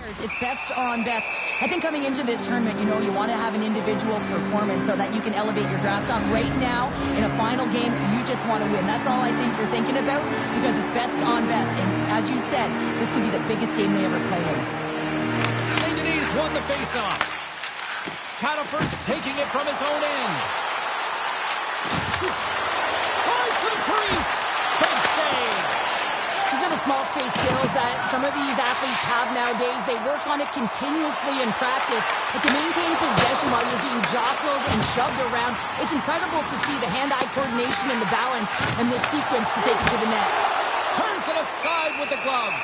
It's best on best. I think coming into this tournament, you know, you want to have an individual performance so that you can elevate your draft stock. Right now, in a final game, you just want to win. That's all I think you're thinking about because it's best on best. And as you said, this could be the biggest game they ever play in. St. Denis won the faceoff. Cataford's taking it from his own end. Tries to the crease. Big save. These are the small space skills that some of these athletes have nowadays. They work on it continuously in practice. But to maintain possession while you're being jostled and shoved around, it's incredible to see the hand-eye coordination and the balance in this sequence to take it to the net. Turns it aside with the glove.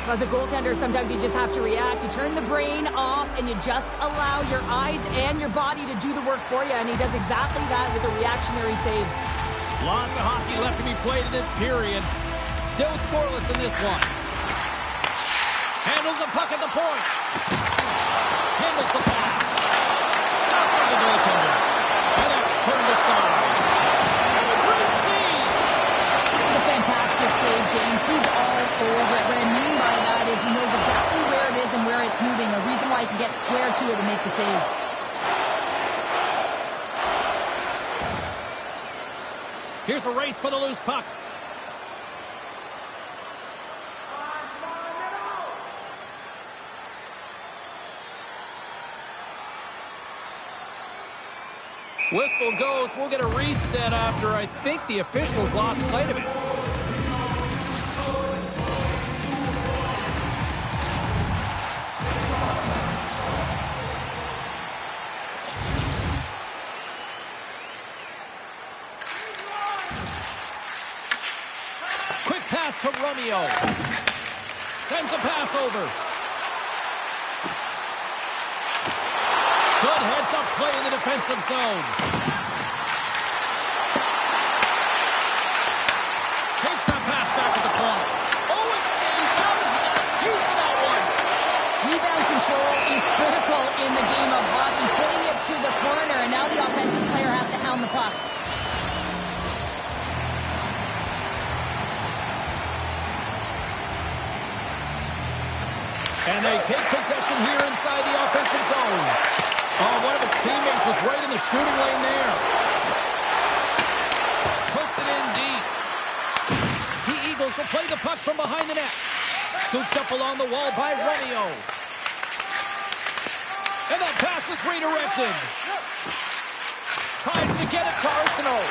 So as a goaltender, sometimes you just have to react. You turn the brain off and you just allow your eyes and your body to do the work for you. And he does exactly that with a reactionary save. Lots of hockey left to be played in this period. Still scoreless in this one. Handles the puck at the point. Handles the pass. Stopped by the goaltender. And that's turned aside. And a great save. This is a fantastic save, James. He's all over it. What I mean by that is he knows exactly where it is and where it's moving. A reason why he can get square to it and make the save. Here's a race for the loose puck. Whistle goes. We'll get a reset after I think the officials lost sight of it. Quick pass to Romeo. Sends a pass over. Good heads-up play in the defensive zone. Takes that pass back to the point. Oh, it stays out. Piece of that one. Rebound control is critical in the game of hockey. Putting it to the corner, and now the offensive player has to hound the puck. And they take possession here inside the offensive zone. Oh, one of his teammates was right in the shooting lane there. Puts it in deep. The Eagles will play the puck from behind the net. Scooped up along the wall by Romeo. And that pass is redirected. Tries to get it to Arsenault.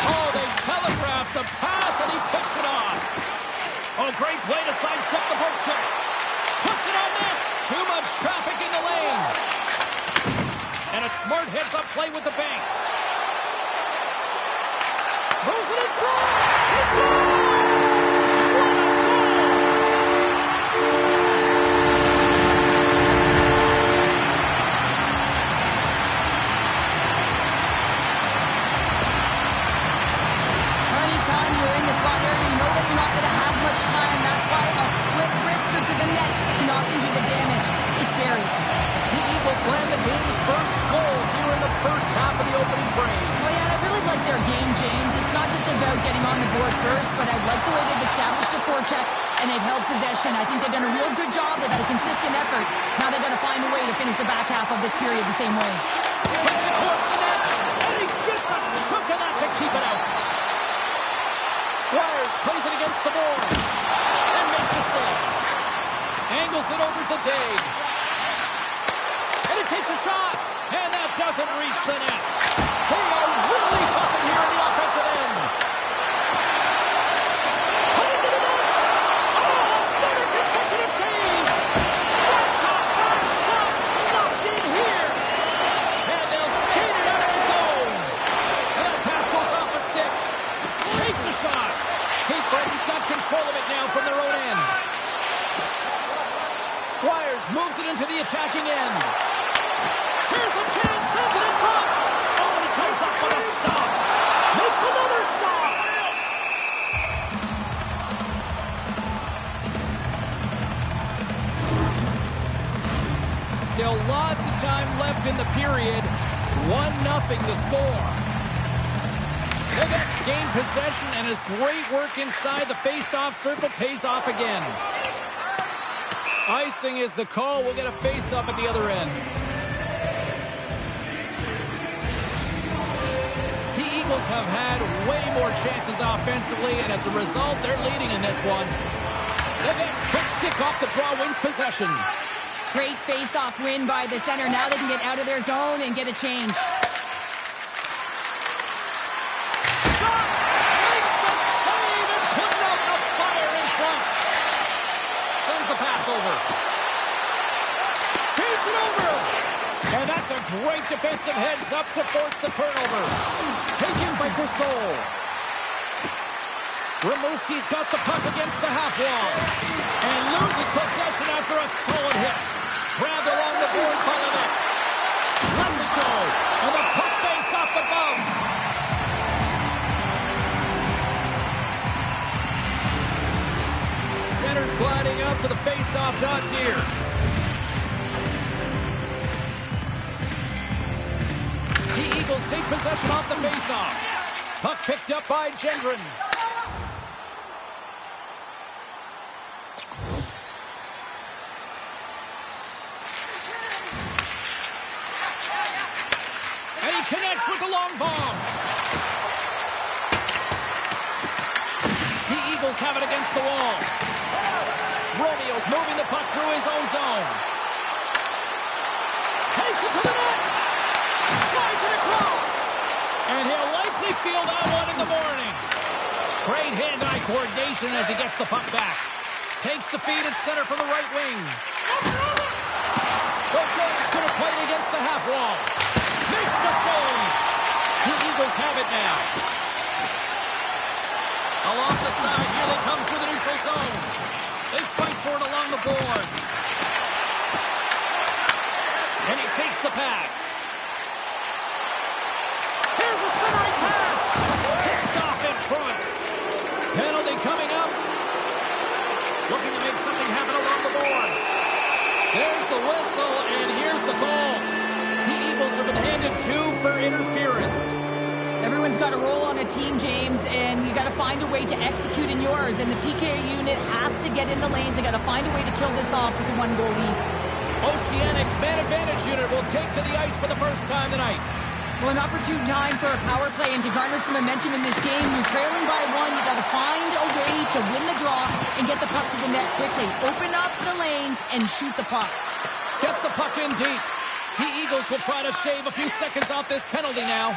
Oh, they telegraphed the pass and he picks it off. Oh, great play to sidestep the poke check. Puts it on net. Too much traffic in the lane. And a smart heads-up play with the bank. Moves it in front. He scores! What a goal! Anytime you're in the slot area, you know that you're not going to have much time. That's why a quick wrister to the net can often do the damage. It's buried. The Eagles land the game's first goal here in the first half of the opening frame. Well, yeah, I really like their game, James. It's not just about getting on the board first, but I like the way they've established a forecheck and they've held possession. I think they've done a real good job. They've had a consistent effort. Now they've got to find a way to finish the back half of this period the same way. Puts it towards the net, and he gets a chunk of that to keep it out. Squires plays it against the boards and makes a save. Angles it over to Dade. And it takes a shot, and that doesn't reach the net. They are really buzzing here in the offensive end. Put it to the net. Oh, another consecutive save. Right top back stops, knocked in here. And they'll skate it out of the zone. And that pass goes off a stick. Takes a shot. Cape Breton's got control of it now from their own end. Squires moves it into the attacking end. Here's a chance, sends it in front. Oh, he comes up with a stop. Makes another stop. Still lots of time left in the period. 1-0 the score. Quebec's gained possession and his great work inside the face-off circle pays off again. Ice Icing is the call. We'll get a face-off at the other end. The Eagles have had way more chances offensively, and as a result, they're leading in this one. The next quick stick off the draw wins possession. Great face-off win by the center. Now they can get out of their zone and get a change. Shot! Makes the save and putting out the fire in front. Sends the pass over. Feeds it over. And that's a great defensive heads-up to force the turnover. Taken by Gasol. Rimouski's got the puck against the half wall. And loses possession after a solid hit. Grabbed along the boards by the net. Lets it go. And the puck banks off the bum. Center's gliding up to the face-off dots here. The Eagles take possession off the face-off. Puck picked up by Gendron. And he connects with the long bomb. The Eagles have it against the wall. Romeo's moving the puck through his own zone. Takes it to the net. Slides it across. And he'll likely feel that one in the morning. Great hand-eye coordination as he gets the puck back. Takes the feed at center from the right wing. O'Donnell's going to play it against the half wall. Makes the save. The Eagles have it now. Along the side, here they come through the neutral zone. They fight for it along the boards. And he takes the pass. Here's a centering pass. Picked off in front. Penalty coming up. Looking to make something happen along the boards. There's the whistle, and here's the call. The Eagles have been handed 2 for interference. Everyone's got a role on a team, James, and you got to find a way to execute in yours. And the PK unit has to get in the lanes. They got to find a way to kill this off with a 1-goal lead. Oceanics man advantage unit will take to the ice for the first time tonight. Well, an opportune time for a power play and to garner some momentum in this game. You're trailing by 1. You got to find a way to win the draw and get the puck to the net quickly. Open up the lanes and shoot the puck. Gets the puck in deep. The Eagles will try to shave a few seconds off this penalty now.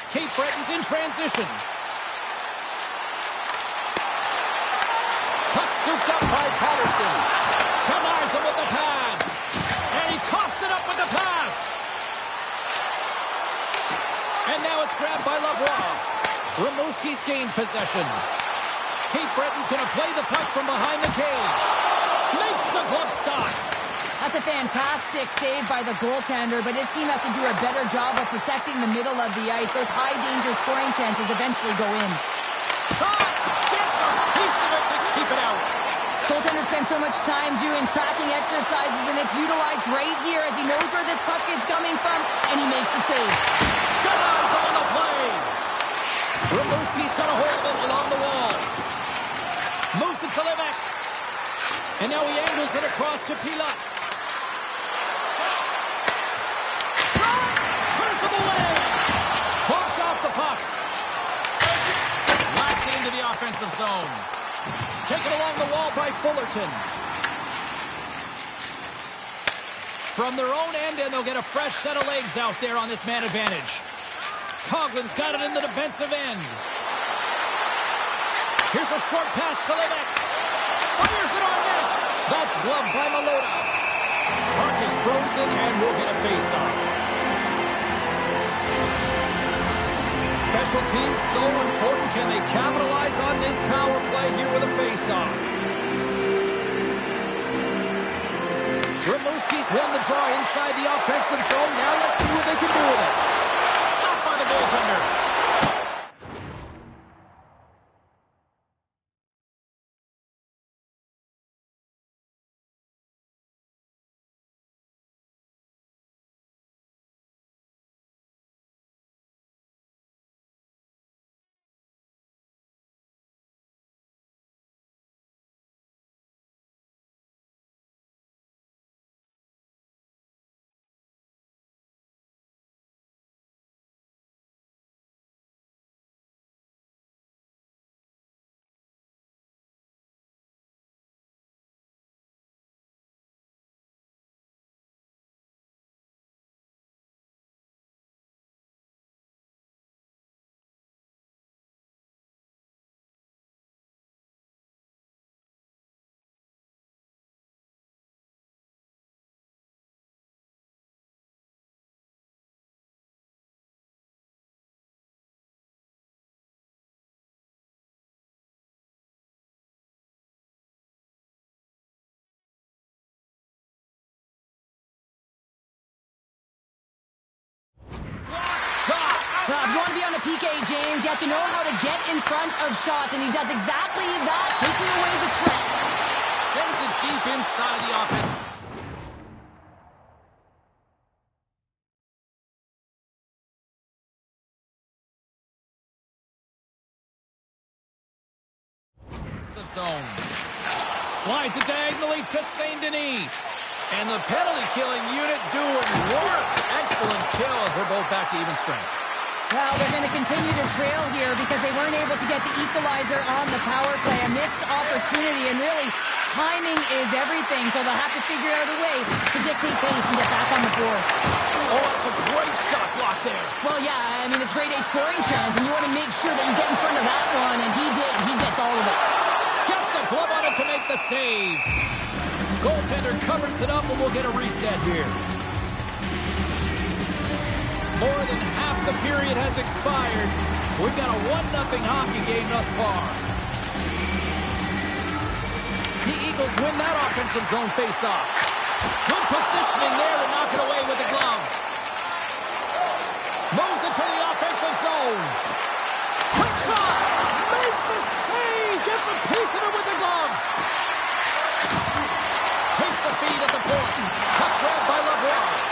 Cape Breton's in transition. Puck scooped up by Patterson. Denies him with the pad. And he coughs it up with the pass. And now it's grabbed by Lavoie. Rimouski's gained possession. Cape Breton's going to play the puck from behind the cage. Makes the glove stop. That's a fantastic save by the goaltender, but his team has to do a better job of protecting the middle of the ice. Those high-danger scoring chances eventually go in. Shot! Gets a piece of it to keep it out. Goaltender spends so much time doing tracking exercises, and it's utilized right here as he knows where this puck is coming from, and he makes the save. Denies him on the play. Rimouski's got a hold of it along the wall. Moves it to Levac. And now he angles it across to Pilat. Turns him away. Bumped off the puck. Lacks into the offensive zone. Taken along the wall by Fullerton. From their own end, and they'll get a fresh set of legs out there on this man advantage. Coughlin's got it in the defensive end. Here's a short pass to Levac. Fires it on net. That's gloved by Malota. Puck is frozen, and we'll get a face-off. Special teams so important. Can they capitalize on this power play here with a face-off? Rimouski's won the draw inside the offensive zone. Now let's see what they can do with it. Stopped by the goaltender. PK, James. You have to know how to get in front of shots, and he does exactly that, taking away the threat. Sends it deep inside the offense. Zone. Slides it diagonally to St. Denis. And the penalty-killing unit doing work. Excellent kill as we're both back to even strength. Well, they're going to continue to trail here because they weren't able to get the equalizer on the power play. A missed opportunity, and really, timing is everything, so they'll have to figure out a way to dictate pace and get back on the board. Oh, that's a great shot block there. Well, yeah, I mean, it's grade A scoring chance, and you want to make sure that you get in front of that one, and he did. He gets all of it. Gets a glove on it to make the save. Goaltender covers it up, and we'll get a reset here. More than half the period has expired. We've got a 1-0 hockey game thus far. The Eagles win that offensive zone faceoff. Good positioning there to knock it away with the glove. Moves it to the offensive zone. Quick shot. Makes a save. Gets a piece of it with the glove. Takes the feed at the point. Puck grabbed by Lavoie.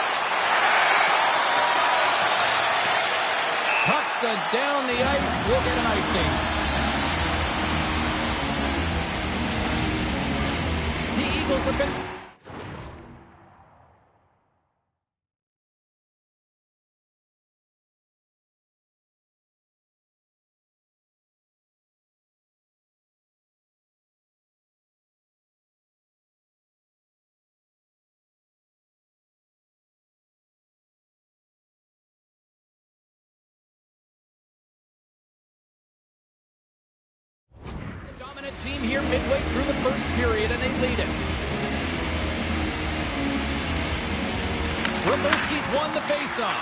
Pucks down the ice. We'll get an icing. The Eagles have been... dominant team here midway through the first period, and they lead it. Roberski's won the faceoff.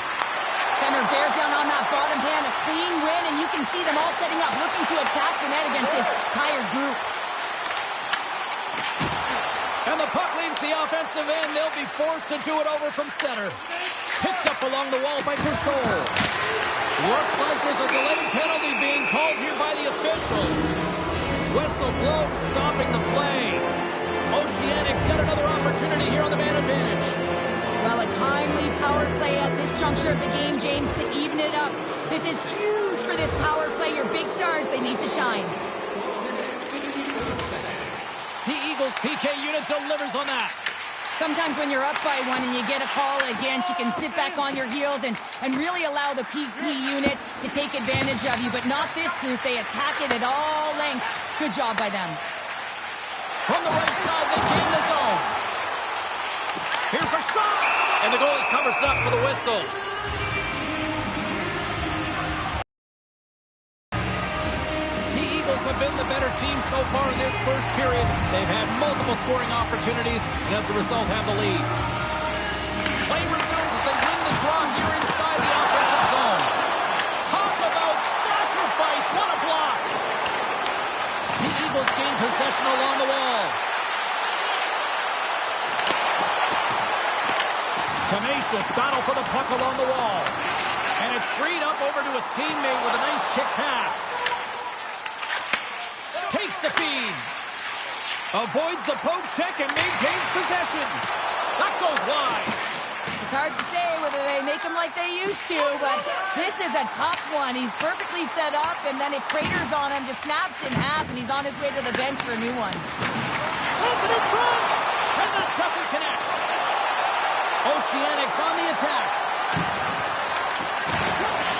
Center bears down on that bottom hand, a clean win, and you can see them all setting up, looking to attack the net against this tired group. And the puck leaves the offensive end. They'll be forced to do it over from center. Picked up along the wall by Kersol. Looks like there's a delayed penalty being called here by the officials. Whistle blows, stopping the play. Oceanic's got another opportunity here on the man advantage. Well, a timely power play at this juncture of the game, James, to even it up. This is huge for this power play. Your big stars, they need to shine. The Eagles PK unit delivers on that. Sometimes when you're up by one and you get a call against, you can sit back on your heels and really allow the PP unit to take advantage of you. But not this group. They attack it at all lengths. Good job by them. From the right side, they gain the zone. Here's a shot. And the goalie covers up for the whistle. The Eagles have been the better team so far in this first period. They've had multiple scoring opportunities, and as a result have the lead. Play resumes as they win the draw here inside the offensive zone. Talk about sacrifice. What a block. The Eagles gain possession along the wall. Tenacious battle for the puck along the wall. And it's freed up over to his teammate with a nice kick pass. Takes the feed. Avoids the poke check and maintains possession. That goes wide. It's hard to say whether they make him like they used to, but this is a tough one. He's perfectly set up, and then it craters on him, just snaps in half, and he's on his way to the bench for a new one. Sends it in front, and that doesn't connect. Oceanics on the attack.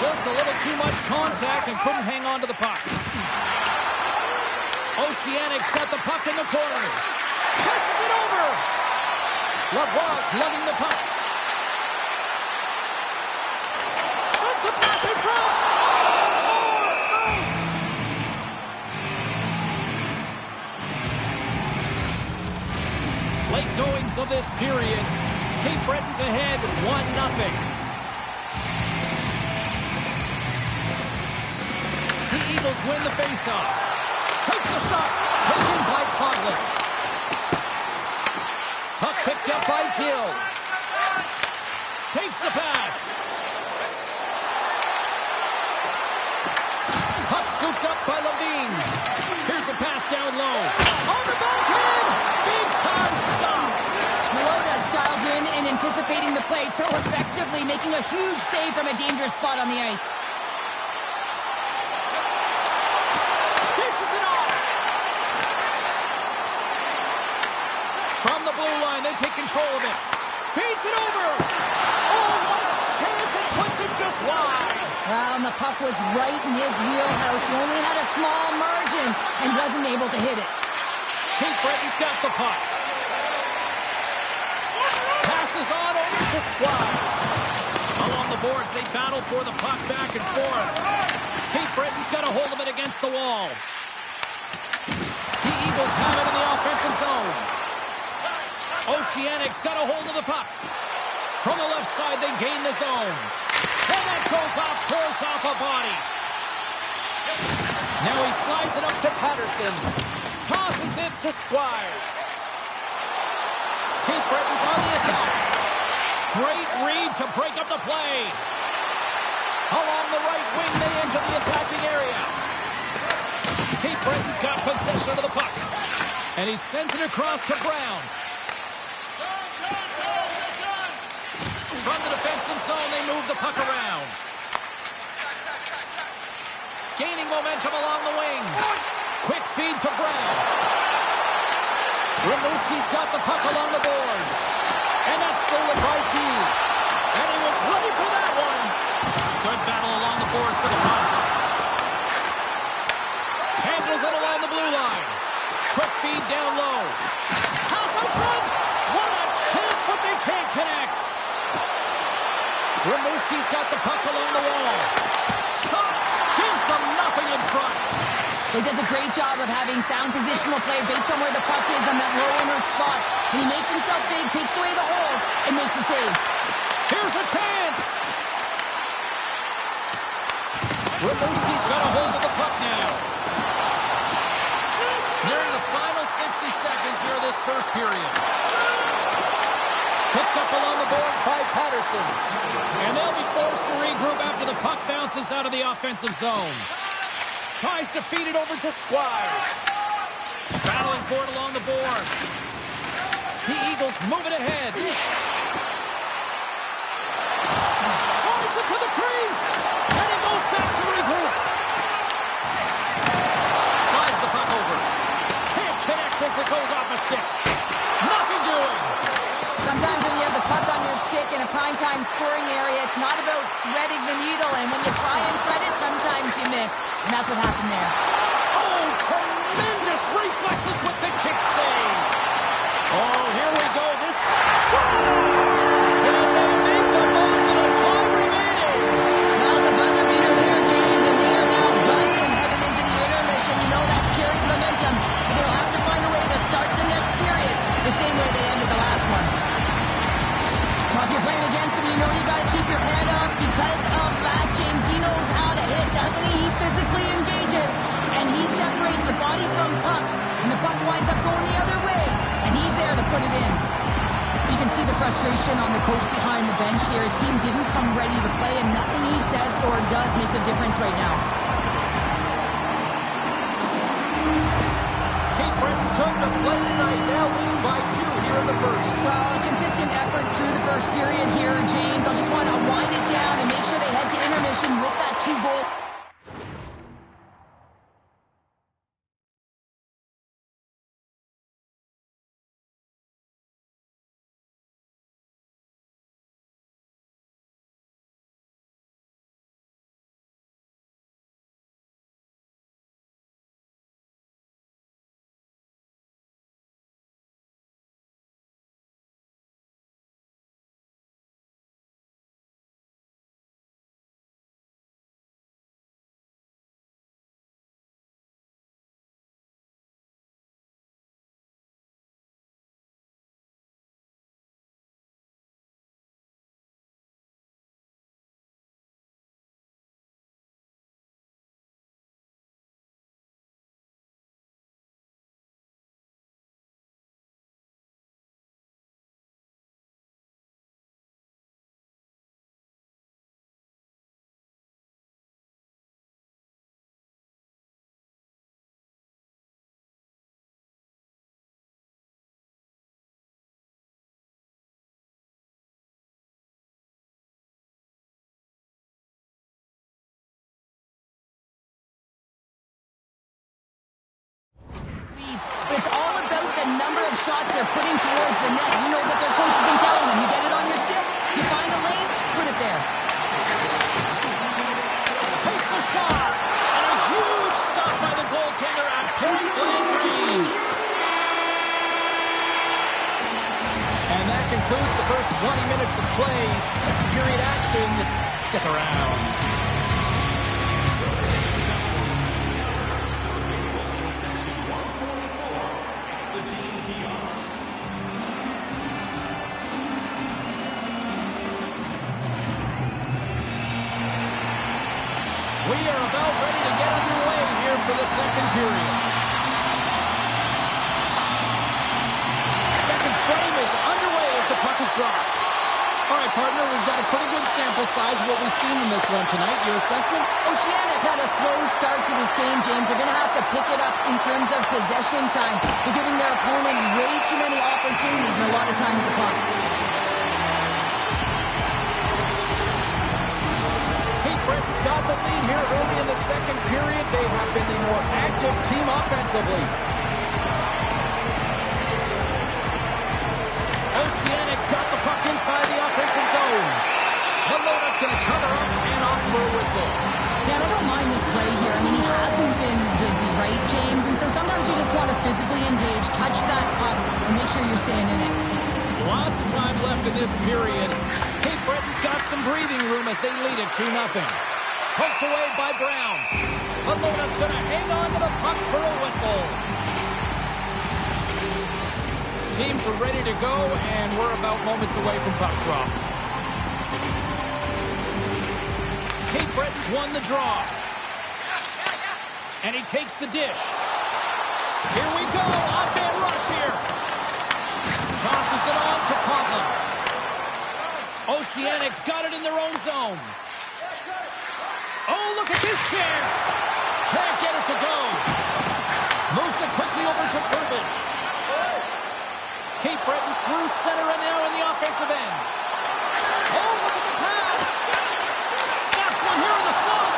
Just a little too much contact and couldn't hang on to the puck. Oceanics got the puck in the corner. Passes it over. Lavoie's lugging the puck. Sends the pass in front. Oh, out. Late goings of this period. Cape Breton's ahead, 1-0. The Eagles win the faceoff. Takes a shot, taken by Conley. Puck picked up by Gill. Takes the pass. pass down low. On the backhand! Big time stop! Meloda's dialed in and anticipating the play, so effectively making a huge save from a dangerous spot on the ice. Dishes it off! From the blue line, they take control of it. Feeds it over! Oh, what a chance! It puts it just wide! Well, and the puck was right in his wheelhouse. He only had a small margin and wasn't able to hit it. Cape Breton's got the puck. Passes on over to Squires. Along the boards, they battle for the puck back and forth. Cape Breton's got a hold of it against the wall. The Eagles have it in the offensive zone. Oceanic's got a hold of the puck. From the left side, they gain the zone. And that goes off, force off a body. Now he slides it up to Patterson. Tosses it to Squires. Cape Breton's on the attack. Great read to break up the play. Along the right wing, they enter the attacking area. Cape Breton's got possession of the puck. And he sends it across to Brown. From the defensive zone, they move the puck around. Gaining momentum along the wing. Quick feed to Brown. Rimouski's got the puck along the boards. And that's stolen by Key. And he was ready for that one. Good battle along the boards for the puck. Handles it along the blue line. Quick feed down low. Pass out front. What a chance, but they can't connect. Rimouski's got the puck along the wall. Shot. Gives them nothing in front. He does a great job of having sound positional play based on where the puck is on that low inner spot. And he makes himself big, takes away the holes, and makes a save. Here's a chance. Rimouski's got a hold of the puck now. Nearing the final 60 seconds here of this first period. Picked up along the boards by Patterson. And they'll be forced to regroup after the puck bounces out of the offensive zone. Tries to feed it over to Squires. Battling for it along the boards. The Eagles move it ahead. Drives it to the crease. And it goes back to regroup. Slides the puck over. Can't connect as it goes off a stick. Nothing doing. Sometimes when you have the puck on your stick in a primetime scoring area, it's not about threading the needle, and when you try and thread it, sometimes you miss. And that's what happened there. Oh, tremendous reflexes with the kick save. Oh, here we go. This scores! And they make the most of the time remaining. Now it's a buzzer beater there, James, and they are now buzzing heading into the intermission. You know that's carried momentum. But they'll have to find a way to start the next period the same way they ended the last one. Well, if you're playing against him, you know you got to keep your head up because of that, James. He knows how to hit, doesn't he? He physically engages, and he separates the body from puck, and the puck winds up going the other way, and he's there to put it in. You can see the frustration on the coach behind the bench here. His team didn't come ready to play, and nothing he says or does makes a difference right now. Cape Breton's come to play tonight, now leading by 2 here in the first. Well, a consistent effort through the first period here, James. I'll just want to wind it down and make sure they head to intermission with that 2-goal shots they're putting towards the net. You know that their coach has been telling them, you get it on your stick, you find a lane, put it there. Takes a shot, and a huge stop by the goaltender at point-blank range. And that concludes the first 20 minutes of play. Second period action. Stick around. We are about ready to get underway here for the second period. Second frame is underway as the puck is dropped. All right, partner, we've got a pretty good sample size of what we've seen in this one tonight. Your assessment? Oceanics had a slow start to this game, James. They're going to have to pick it up in terms of possession time. They're giving their opponent way too many opportunities and a lot of time with the puck. Britain's got the lead here early in the second period. They have been the more active team offensively. Oceanics got the puck inside the offensive zone. Melona's going to cover up and off for a whistle. Yeah, I don't mind this play here. I mean, he hasn't been busy, right, James? And so sometimes you just want to physically engage, touch that puck, and make sure you're staying in it. Lots of time left in this period. Cape Breton's got some breathing room as they lead it 2-0. Poked away by Brown. Melona's going to hang on to the puck for a whistle. Teams are ready to go, and we're about moments away from puck drop. Cape Breton's won the draw. And he takes the dish. Here we go. Off-man rush here. Tosses it on to Conklin. Oceanics got it in their own zone. Oh, look at this chance. Can't get it to go. Moves it quickly over to Burbage. Cape Breton's through center and now in the offensive end. Oh, look at the pass. Snaps one here in the slot.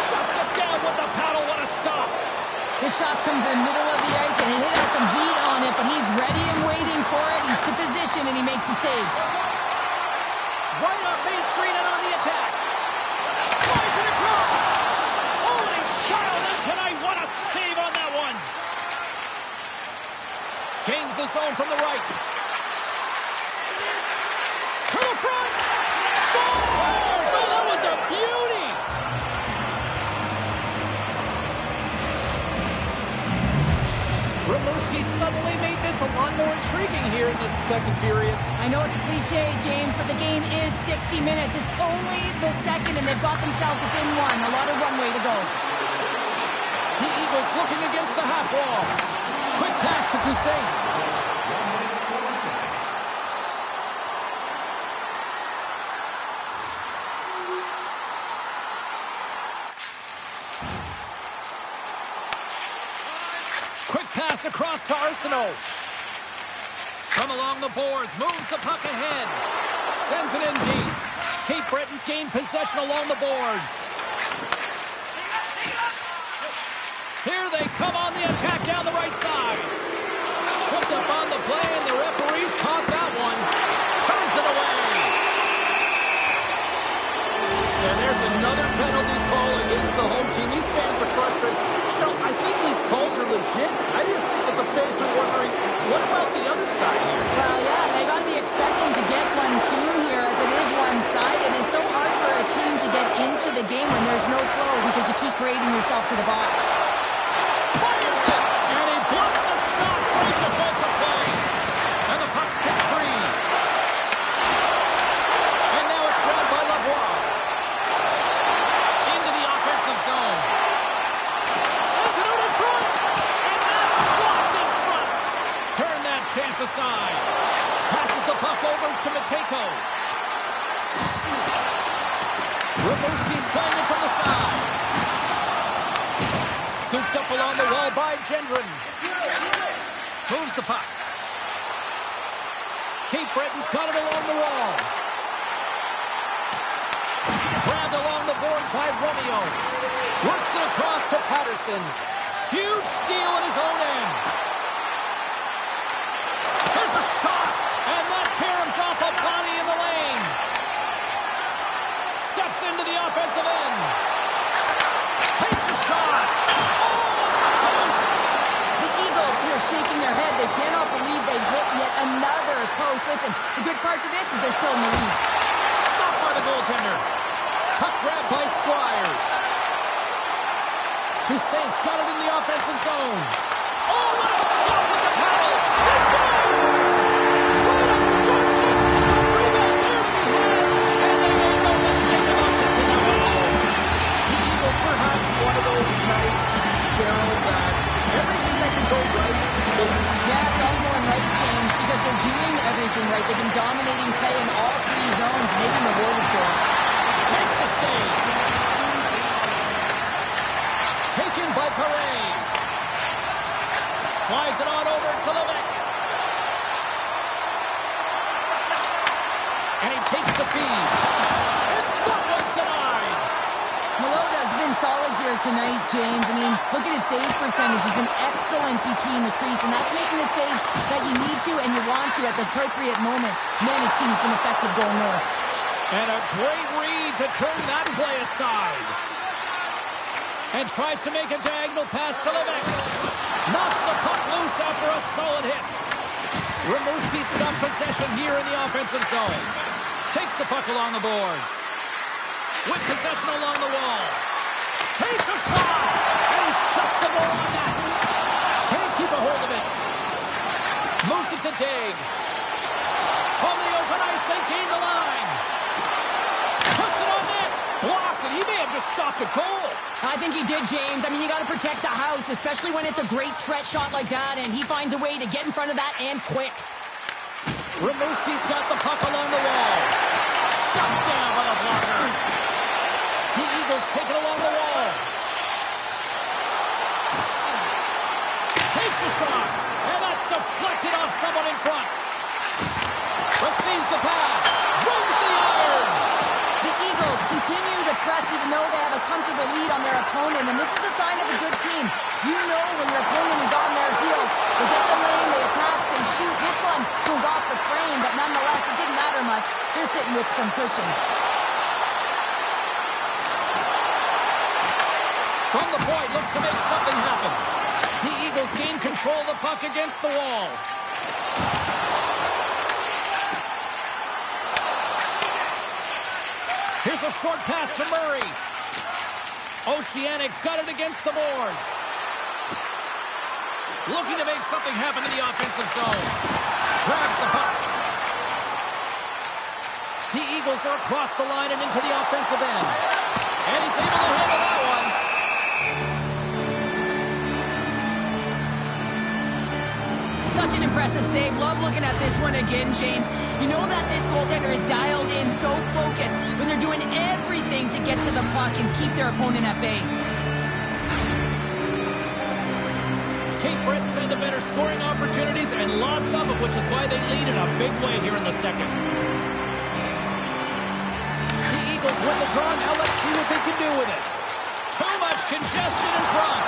Shuts it down with the paddle. What a stop. The shots come from the middle of the ice, and it has some heat on it, but he's ready and waiting for it. He's to position, and he makes the save. Right up Main Street and on the attack. Slides it across. Oh, and he's dialed in tonight. What a save on that one. Gains the zone from the right. To the front. Scores! Oh, that was a beauty. Rimouski suddenly made this a lot more intriguing here in this second period. I know it's a cliche, James, but the game is 60 minutes. It's only the second, and they've got themselves within one. A lot of runway to go. The Eagles looking against the half wall. Quick pass to Toussaint. Quick pass across to Arsenault. From along the boards, moves the puck ahead. Sends it in deep. Cape Breton's gained possession along the boards. Here they come on the attack down the right side. Tripped up on the play, and the referees caught that one. Turns it away. And there's another penalty call against the home team. These fans are frustrated. Cheryl, I think these calls are legit. I just think that the fans are wondering, what about the other side here? Well, yeah, they got to be expecting to get one soon here, as it is one-sided. It's so hard for a team to get into the game when there's no flow because you keep parading yourself to the box. Fires it, and he blocks a shot. Great defensive play. And the puck's kicked free. And now it's grabbed by Lavoie. Into the offensive zone. Sends it out in front. And that's blocked in front. Turn that chance aside. Passes the puck over to Matejko. Rimouski's playing it from the side. Scooped up along the wall by Gendron. Moves the puck. Cape Breton's got it along the wall. Grabbed along the board by Romeo. Works it across to Patterson. Huge steal in his own end. offensive end. Takes a shot. Oh, the post. The Eagles here shaking their head. They cannot believe they've hit yet another post. Listen, the good part to this is they're still in the lead. Stopped by the goaltender. Puck grab by Squires. To Saints, got it in the offensive zone. Oh, what a stop with the paddle. It's good! Right up the doorstep. The rebound there to be had. And they made no mistake about taking that one home. The Eagles are having one of those nights, Cheryl, that everything that can go right is. Yeah, it's all going right, James, because they're doing everything right. They've been dominating play in all three zones, and they've been rewarded for it. Makes the save. Taken by Parade. Slides it on over to Levesque. And he takes the feed. And that one's denied. Meloda's been solid here tonight, James. I mean, look at his save percentage. He's been excellent between the crease, and that's making the saves that you need to and you want to at the appropriate moment. Man, his team's been effective going north. And a great read to turn that play aside. And tries to make a diagonal pass to Levesque. Knocks the puck loose after a solid hit. Rimouski's got possession here in the offensive zone. Takes the puck along the boards. With possession along the wall. Takes a shot. And he shuts the door on that. Can't keep a hold of it. Moves it to Daig. From the open ice, they gain the line. Puts it on net. Blocked it. He may have just stopped a goal. I think he did, James. I mean, you got to protect the house, especially when it's a great threat shot like that, and he finds a way to get in front of that and quick. Rimouski's got the puck along the wall. Shut down by the blocker. The Eagles take it along the wall. Takes a shot, and that's deflected off someone in front. Receives the pass. Runs the iron. The Eagles continue to press even though they have a comfortable lead on their opponent, and this is a sign of a good team. You know when your opponent is on their heels. They get the lane, they attack, they shoot. This one goes off the frame, but nonetheless, it didn't matter much. They're sitting with some cushion. From the point, looks to make something happen. The Eagles gain control of the puck against the wall. Here's a short pass to Murray. Oceanic's got it against the boards. Looking to make something happen in the offensive zone. Grabs the puck. The Eagles are across the line and into the offensive end. And he's able to handle that one. Such an impressive save. Love looking at this one again, James. You know that this goaltender is dialed in, so focused when they're doing everything to get to the puck and keep their opponent at bay. Cape Breton's had the better scoring opportunities and lots of them, which is why they lead in a big way here in the second. The Eagles win the draw. Now let's see what they can do with it. Too much congestion in front.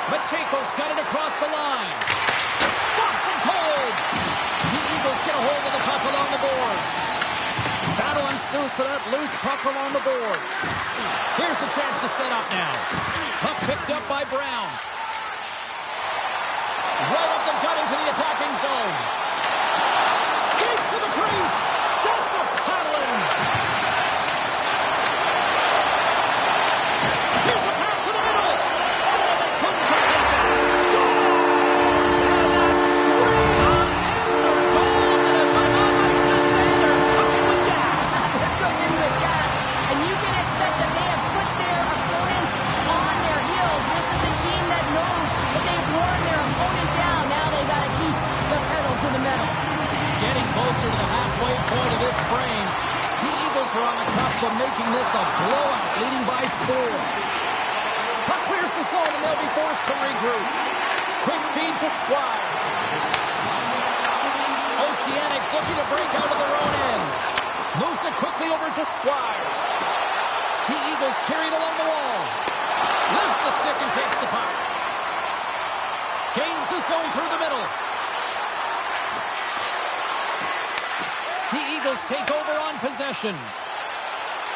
Mateko's got it across the line. Stops him cold. The Eagles get a hold of the puck along the boards. Battle ensues for that loose puck along the boards. Here's the chance to set up now. Puck picked up by Brown. Right up the gut into the attacking zone. Skates to the crease. That's a paddling. Here's a pass to the middle. Oh, they couldn't complete that. Scores! And that's 3 unanswered goals. And as my mom likes to say, they're cooking with gas. They're cooking with gas, and you can expect that they have put their opponents on their heels. This is a team that knows that they've worn their opponent down. Now they got to keep the pedal to the metal. Getting closer to the halfway point of this frame. The Eagles are on the cusp of making this a blowout, leading by 4. Puck clears the zone, and they'll be forced to regroup. Quick feed to Squires. Oceanics looking to break out of their own end. Moves it quickly over to Squires. The Eagles carried along the wall. Lifts the stick and takes the puck. Gains the zone through the middle. The Eagles take over on possession.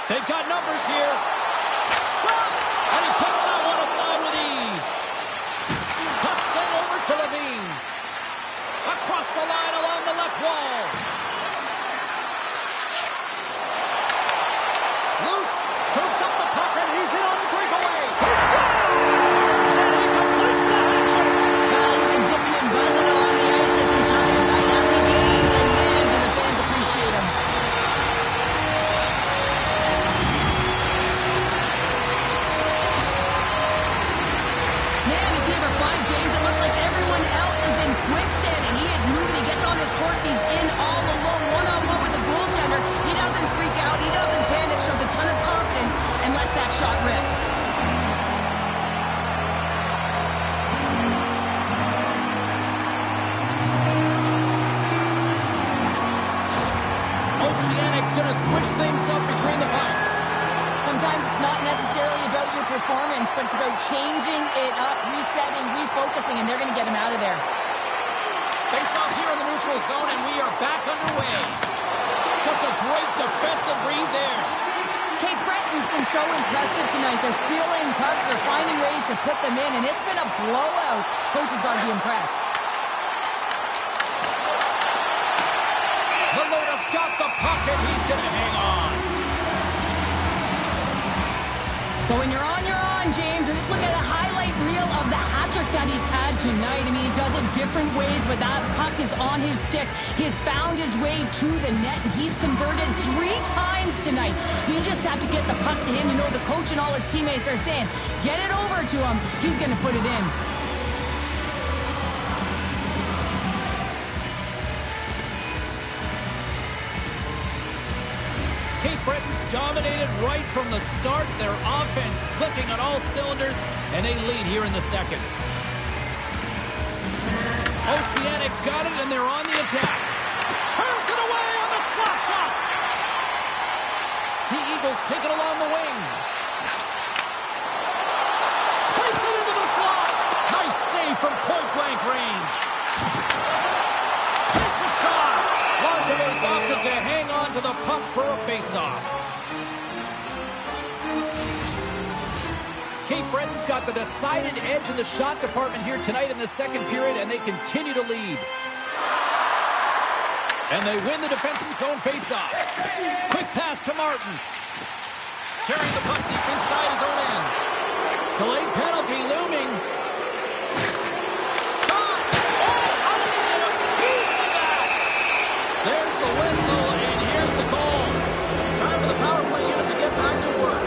They've got numbers here. shot! And he puts that one aside with ease. Puck sent over to Levine. Across the line along the left wall. Loose, scoops up the puck, and he's in on the breakaway. He scores! And he completes the hat trick. Well, he's been zipping and buzzing along the ice this entire night, hasn't he, James? And man, do the fans appreciate him. Man, does he ever fly, James? It looks like everyone else is in quicksand, and he is moving. He gets on his horse. He's in all alone, one-on-one with the goaltender. He doesn't freak out. He doesn't panic. Shows a ton of confidence and lets that shot rip. Oceanic's going to switch things up between the pipes. Sometimes it's not necessarily about your performance, but it's about changing it up, resetting, refocusing, and they're going to get him out of there. Face off here in the neutral zone, and we are back underway. Just a great defensive read there. Cape Breton's been so impressive tonight. They're stealing pucks, they're finding ways to put them in, and it's been a blowout. Coach has got to be impressed. Melota's got the puck, and he's going to hang on. But when you're on, James, and just look at a highlight reel of the hat-trick that he's had tonight. I mean, he does it different ways, but that puck is on his stick. He has found his way to the net, and he's converted 3 times tonight. You just have to get the puck to him. You know, the coach and all his teammates are saying, get it over to him. He's going to put it in. Cape Breton's dominated right from the start. Their offense clicking on all cylinders, and they lead here in the second. Oceanic's got it, and they're on the attack. Turns it away on the slap shot. The Eagles take it along the wing. Takes it into the slot. Nice save from point-blank range. Takes a shot. Largevet's opted to hang on to the puck for a face-off. Cape Breton's got the decided edge in the shot department here tonight in the second period, and they continue to lead. And they win the defensive zone face-off. Quick pass to Martin. Carrying the puck deep inside his own end. Delayed penalty looming. Shot! Oh, how did he get a piece of that? There's the whistle, and here's the goal. Time for the power play unit to get back to work.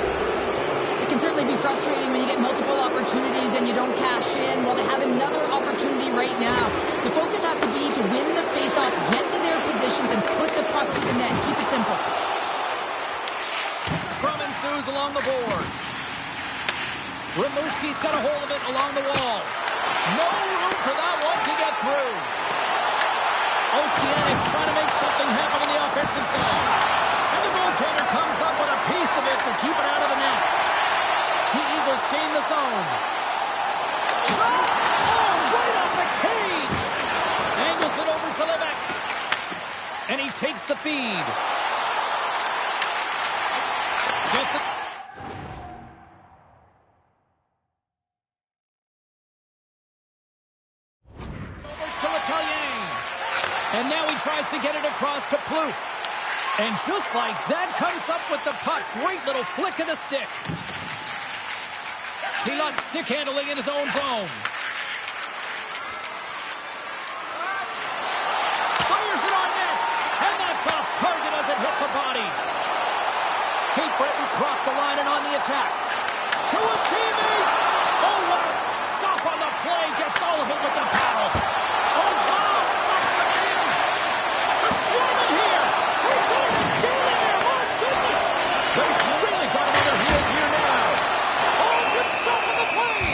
It can certainly be frustrating when you get multiple opportunities and you don't cash in. Well, they have another opportunity right now. The focus has to be to win the faceoff, get to their positions, and put the puck to the net. Keep it simple. Scrum ensues along the boards. Rimouski's got a hold of it along the wall. No room for that one to get through. Oceanic's trying to make something happen in the offensive zone. And the goaltender comes up with a piece of it to keep it out of the net. The Eagles gain the zone. Shot! Oh, right off the cage! Angles it over to Levesque. And he takes the feed. Gets it. Over to L'Italien. And now he tries to get it across to Plouffe. And just like that, comes up with the puck. Great little flick of the stick. Pilot stick handling in his own zone. Fires it on net. And that's off target as it hits a body. Cape Breton's crossed the line and on the attack. To his teammate. Oh, what a stop on the play. Gets all of it with the paddle. Oh, wow. Stops the game. The Sherman here. He got it down in there. My goodness. They've really got him on their heels here now. Oh, good stop on the play.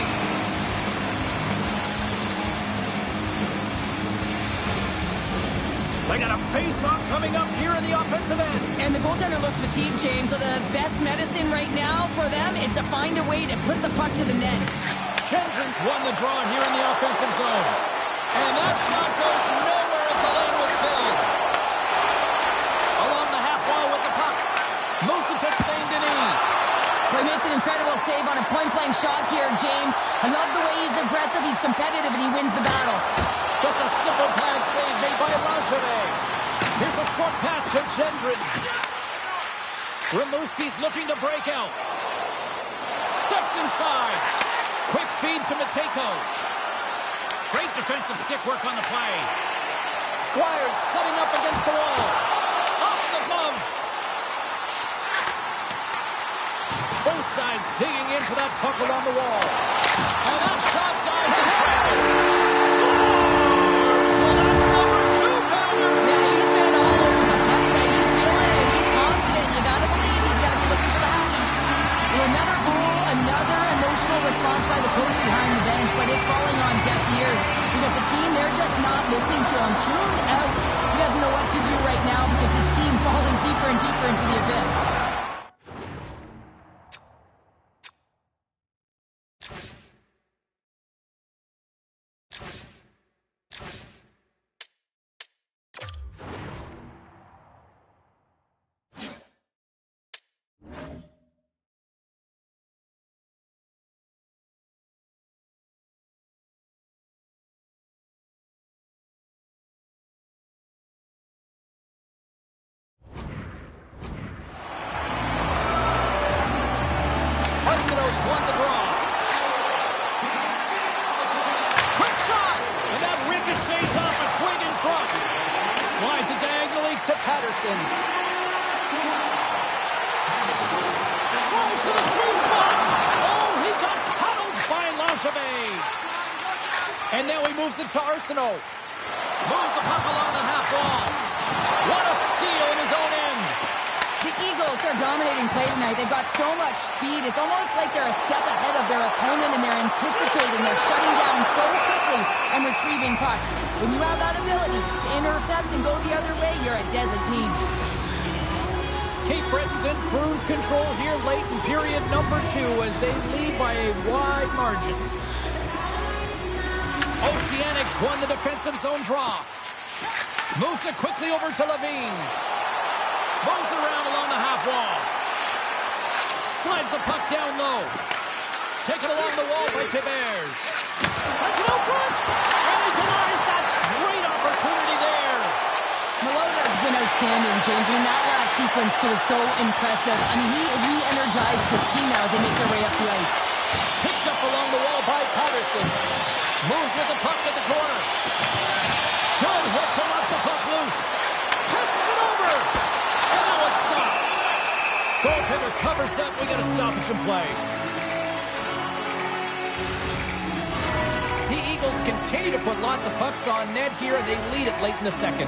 They got a face-off coming up here in the offensive end. And the goaltender looks fatigued, James, so the best medicine right now for them is to find a way to put the puck to the net. Kendrins won the draw here in the offensive zone. And that shot goes nowhere as the lane was filled. Along the half wall with the puck. Moves it to Saint-Denis. Well, he makes an incredible save brilliant shot here, James. I love the way he's aggressive, he's competitive, and he wins the battle. Just a simple pass save made by Langevin. Here's a short pass to Gendron. Rimouski's looking to break out. Steps inside. Quick feed to Matejko. Great defensive stick work on the play. Squires setting up against the wall. Off the glove. Both sides digging into that puck along the wall. And that shot dives in traffic. Scores! Well, that's number 2, Pounder. Yeah, he's been all over the puck tonight. He's feeling it. He's confident. You gotta believe he's gotta be looking for the happy. Well, another goal, another emotional response by the coach behind the bench, but it's falling on deaf ears because the team, they're just not listening to him. Tuned out. He doesn't know what to do right now because his team falling deeper and deeper into the abyss. Won the draw. Quick shot! And that ricochets off a twig in front. Slides it diagonally to Patterson. Tries to the sweet spot. Oh, he got paddled by Langevin. And now he moves it to Arsenault. Moves the puck along the half wall. What a steal in his own end. The Eagles are dominating play tonight. They've got so much speed. It's almost like they're a step ahead of their opponent, and they're anticipating. They're shutting down so quickly and retrieving pucks. When you have that ability to intercept and go the other way, you're a deadly team. Cape Breton's in cruise control here late in period number 2 as they lead by a wide margin. Oceanics won the defensive zone draw. Moves it quickly over to Levine. Moves around along the half wall. Slides the puck down low. Taken along the wall by Tibers. Sends it out front. And he denies that great opportunity there. Malota's been outstanding, James. I mean, that last sequence was so impressive. I mean, he re-energized his team now as they make their way up the ice. Picked up along the wall by Patterson. Moves with the puck at the corner. Good hook to let the puck loose. Passes it over. And now it's stopped. Goaltender covers that. We got a stoppage in play. The Eagles continue to put lots of pucks on net here, and they lead it late in the second.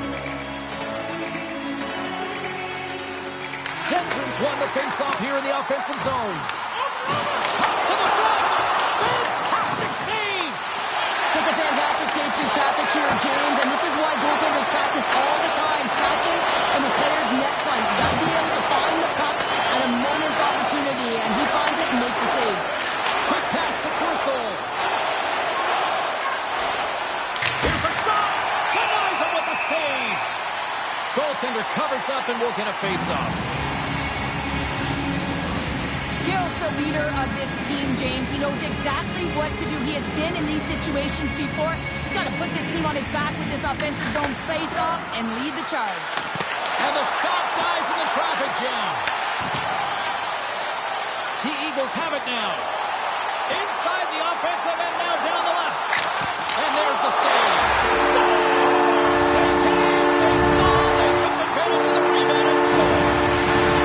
Gendron's won the face-off here in the offensive zone. Cuts to the front. Fantastic save. Just a fantastic save through traffic here, James, and this is why goaltenders practice all the time, tracking and the player's net front. You got to be able to find the puck at a moment's opportunity, and he finds it and makes the save. Quick pass to Purcell. Here's a shot. Denies him with the save. Goaltender covers up and will get a face-off. Gale's the leader of this team, James. He knows exactly what to do. He has been in these situations before. He's got to put this team on his back with this offensive zone face-off and lead the charge. And the shot dies in the traffic jam. The Eagles have it now. Inside the offensive end, now down the left. And there's the save. Scores! They came, they saw, they took advantage of the rebound and scored.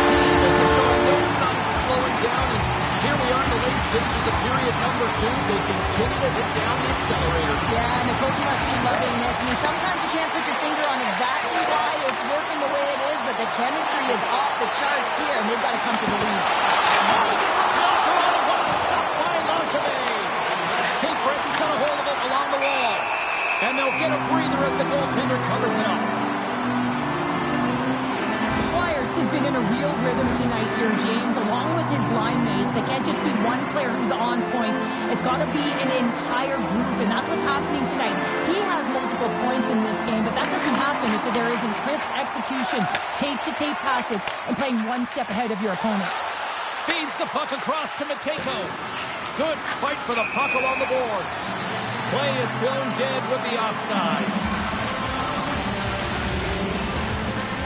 The Eagles are showing no signs of slowing down, and here we are in the late stages of period number 2. They continue to hit down the accelerator. Yeah, and the coach must be loving this. I mean, sometimes you can't put your finger on exactly why it's working the way it is, but the chemistry is off the charts here, and they've got to come to the lead. Oh, he gets a blocker on it. What a stop by Langevin. Cape Breton's got a hold of it along the wall. And they'll get a breather as the goaltender covers it up. Squires has been in a real rhythm tonight here, James, along with his line mates. It can't just be one player who's on point. It's got to be an entire group, and that's what's happening tonight. He has multiple points in this game, but that doesn't happen if there isn't crisp execution, tape-to-tape passes, and playing one step ahead of your opponent. Feeds the puck across to Matejko. Good fight for the puck along the boards. Play is blown dead with the offside.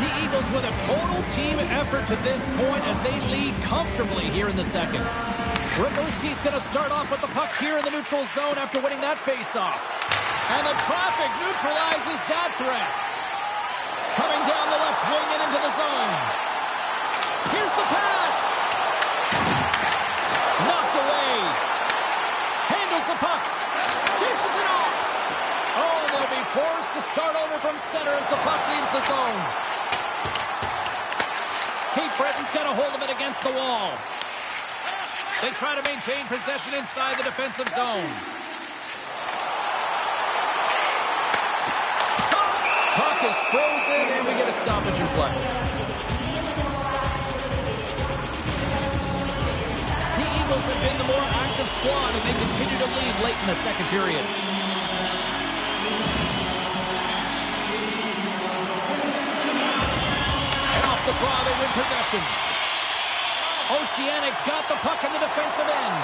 The Eagles with a total team effort to this point as they lead comfortably here in the second. Rimouski's going to start off with the puck here in the neutral zone after winning that faceoff. And the traffic neutralizes that threat. Coming down the left wing and into the zone. Here's the pass. Knocked away. Handles the puck. Dishes it off. Oh, they'll be forced to start over from center as the puck leaves the zone. Cape Breton's got a hold of it against the wall. They try to maintain possession inside the defensive zone. Puck is frozen, and we get a stoppage in play. The Eagles have been the more active squad, and they continue to lead late in the second period. And off the draw, they win possession. Oceanic's got the puck in the defensive end.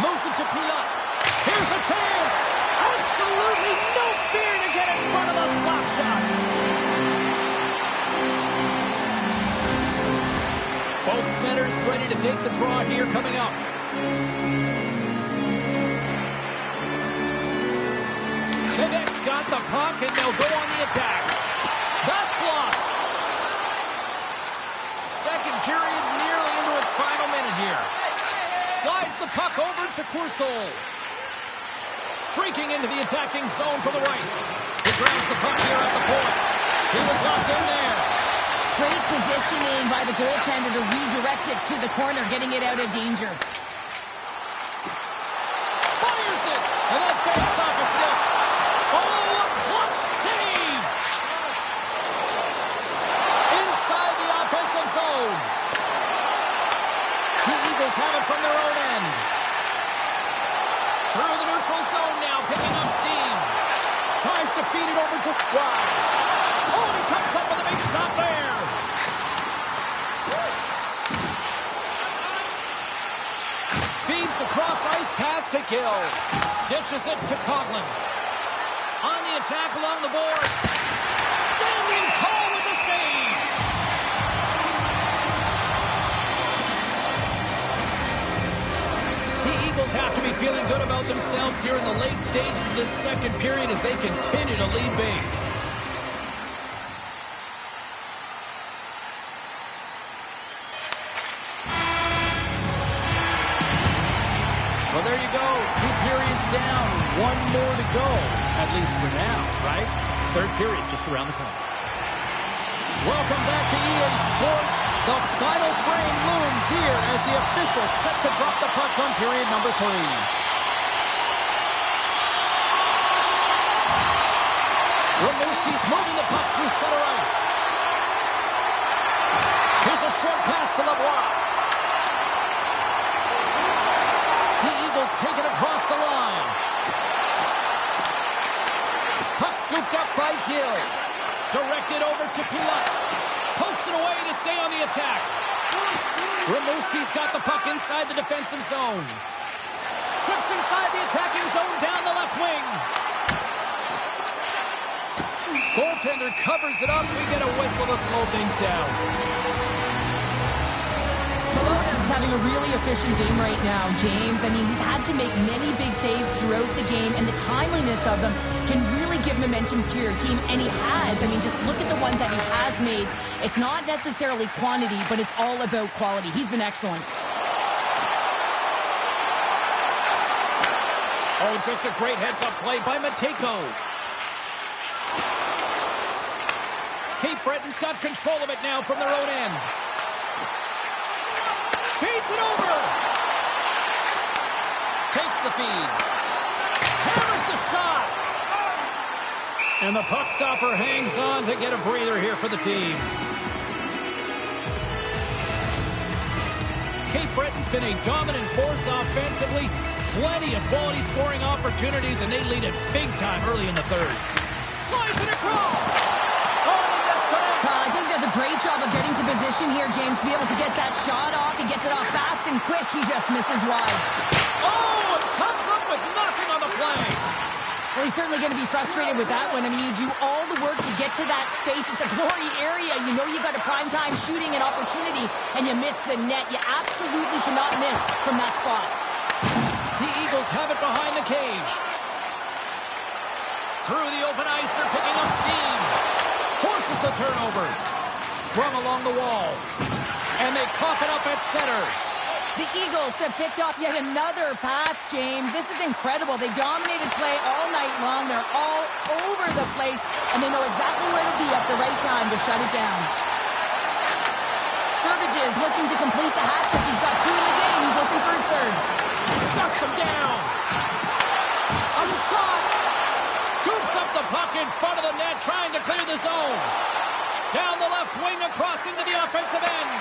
Moves it to Pilat. Here's a chance. Absolutely no fear to get in front of the slap shot. Both centers ready to take the draw here coming up. Quebec's got the puck and they'll go on the attack. That's blocked. Second period nearly into its final minute here. Slides the puck over to Coursol. Streaking into the attacking zone from the right. He grabs the puck here at the point. He was locked in there. Great positioning by the goaltender to redirect it to the corner, getting it out of danger. Fires it! And that banks off a stick. Oh, a clutch save! Inside the offensive zone. The Eagles have it from their own end. Through the neutral zone now, picking up steam. Tries to feed it over to Squires. Oh, and he comes up with a big stop there. Feeds the cross-ice pass to Gill. Dishes it to Coughlin. On the attack along the boards. Standing tall with the save. The Eagles have to be feeling good about themselves here in the late stages of this second period as they continue to lead big. Well, there you go. 2 periods down. 1 more to go. At least for now, right? Third period just around the corner. Welcome back to EA Sports. The final frame looms here as the officials set to drop the puck on period number 3. Rimouski's moving the puck through center ice. Here's a short pass to Lavoie. The Eagles take it across the line. Puck scooped up by Gill. Directed over to Pilat. Pokes it away to stay on the attack. Rimouski's got the puck inside the defensive zone. Strips inside the attacking zone down the left wing. Goaltender covers it up. We get a whistle to slow things down. He's having a really efficient game right now, James. I mean, he's had to make many big saves throughout the game, and the timeliness of them can really give momentum to your team, and he has. I mean, just look at the ones that he has made. It's not necessarily quantity, but it's all about quality. He's been excellent. Oh, just a great heads-up play by Matejko. Cape Breton's got control of it now from their own end. Feeds it over. Takes the feed. Hammers the shot. And the puck stopper hangs on to get a breather here for the team. Cape Breton's been a dominant force offensively. Plenty of quality scoring opportunities, and they lead it big time early in the third. Slides it across. Oh, they missed the net. I think he does a great job of getting to position position here, James, to be able to get that shot off. He gets it off fast and quick. He just misses wide. Oh, it comes up with nothing on the play. Well, he's certainly going to be frustrated with that one. I mean, you do all the work to get to that space. It's a glory area. You know you've got a primetime shooting and opportunity, and you miss the net. You absolutely cannot miss from that spot. The Eagles have it behind the cage. Through the open ice, they're picking up steam. Forces the turnover. Sprung along the wall. And they cough it up at center. The Eagles have picked off yet another pass, James. This is incredible. They dominated play all night long. They're all over the place, and they know exactly where to be at the right time to shut it down. Burbage is looking to complete the hat trick. He's got 2 in the game. He's looking for his third. Shuts him down. A shot. Scoops up the puck in front of the net, trying to clear the zone. Down the left wing, across into the offensive end.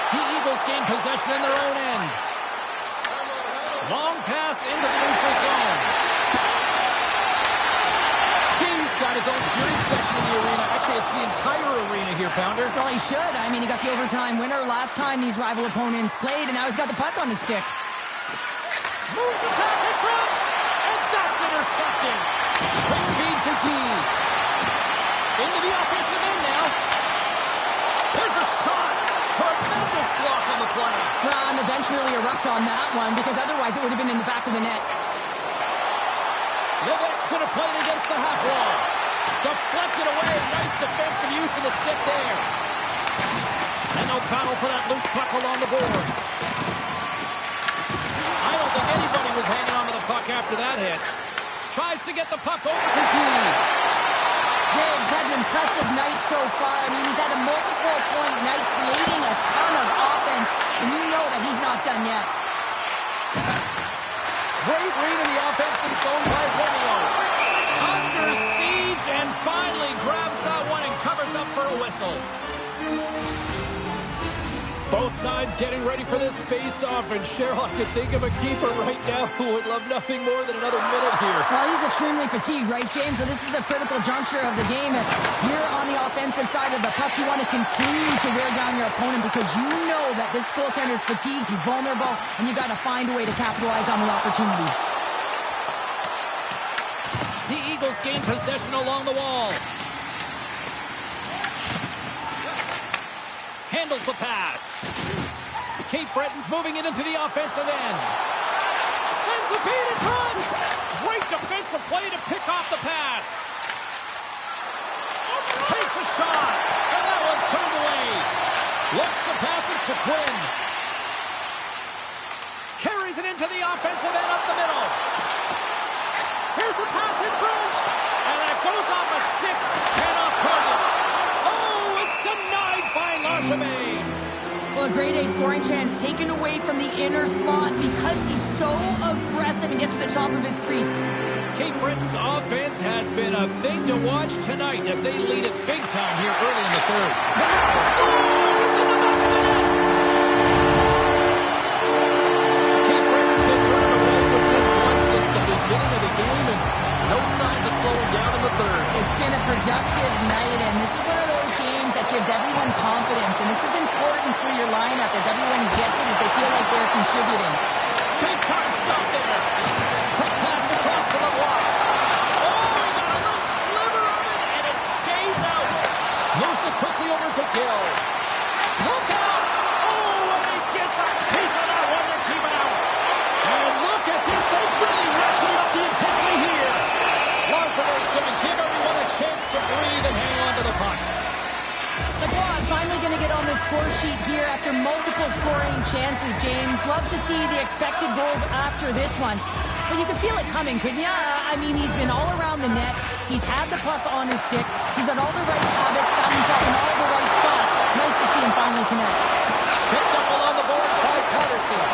The Eagles gain possession in their own end. Long pass into the neutral zone. He's got his own cheering section in the arena. Actually, it's the entire arena here, Pounder. Well, he should. I mean, he got the overtime winner last time these rival opponents played, and now he's got the puck on his stick. Moves the pass in front, and that's intercepted. Quick feed to Key. Into the offensive end now. There's a shot. Tremendous block on the play. Well, and the bench really erupts on that one, because otherwise it would have been in the back of the net. Levick's going to play it against the half wall. Deflected away. Nice defensive use of the stick there. And no battle for that loose puck along the boards. I don't think anybody was hanging on to the puck after that hit. Tries to get the puck over to Key. Diggs had an impressive night so far. I mean, he's had a multiple-point night, creating a ton of offense, and you know that he's not done yet. Great read in the offensive zone by Romeo. Under siege, and finally grabs that one and covers up for a whistle. Both sides getting ready for this face-off, and Cheryl, I could think of a keeper right now who would love nothing more than another minute here. Well, he's extremely fatigued, right, James? So this is a critical juncture of the game. If you're on the offensive side of the puck, you want to continue to wear down your opponent because you know that this goaltender's fatigued, he's vulnerable, and you got to find a way to capitalize on the opportunity. The Eagles gain possession along the wall. Handles the pass. Cape Breton's moving it into the offensive end. Sends the feed in front. Great defensive play to pick off the pass. Takes a shot, and that one's turned away. Looks to pass it to Quinn. Carries it into the offensive end up the middle. Here's a pass in front, and that goes off a stick and off target. Oh, it's denied by Larchevêque. Well, a grade A scoring chance taken away from the inner slot because he's so aggressive and gets to the top of his crease. Cape Breton's offense has been a thing to watch tonight as they lead it big time here early in the third. Scores! It's in the back of the net! Cape Breton's been running away with this one since the beginning of the game, and no signs of slowing down in the third. It's been a productive night, and this is one of those games that gives everyone confidence, and this is important for your lineup as everyone gets it, as they feel like they're contributing. Big time stop there. Quick pass across to Lavoie. Oh, he got a little sliver of it, and it stays out. Moves it quickly over to Gill. Look out! Oh, and he gets a piece of that one to keep it out. And look at this. They've really ratcheted up the intensity here. Larchevêque's going to give everyone a chance to breathe and hang on to the puck. Lavoie is finally going to get on the score sheet here after multiple scoring chances, James. Love to see the expected goals after this one. But you could feel it coming, couldn't you? I mean, he's been all around the net. He's had the puck on his stick. He's had all the right habits, found himself in all the right spots. Nice to see him finally connect. Picked up along the boards by Patterson.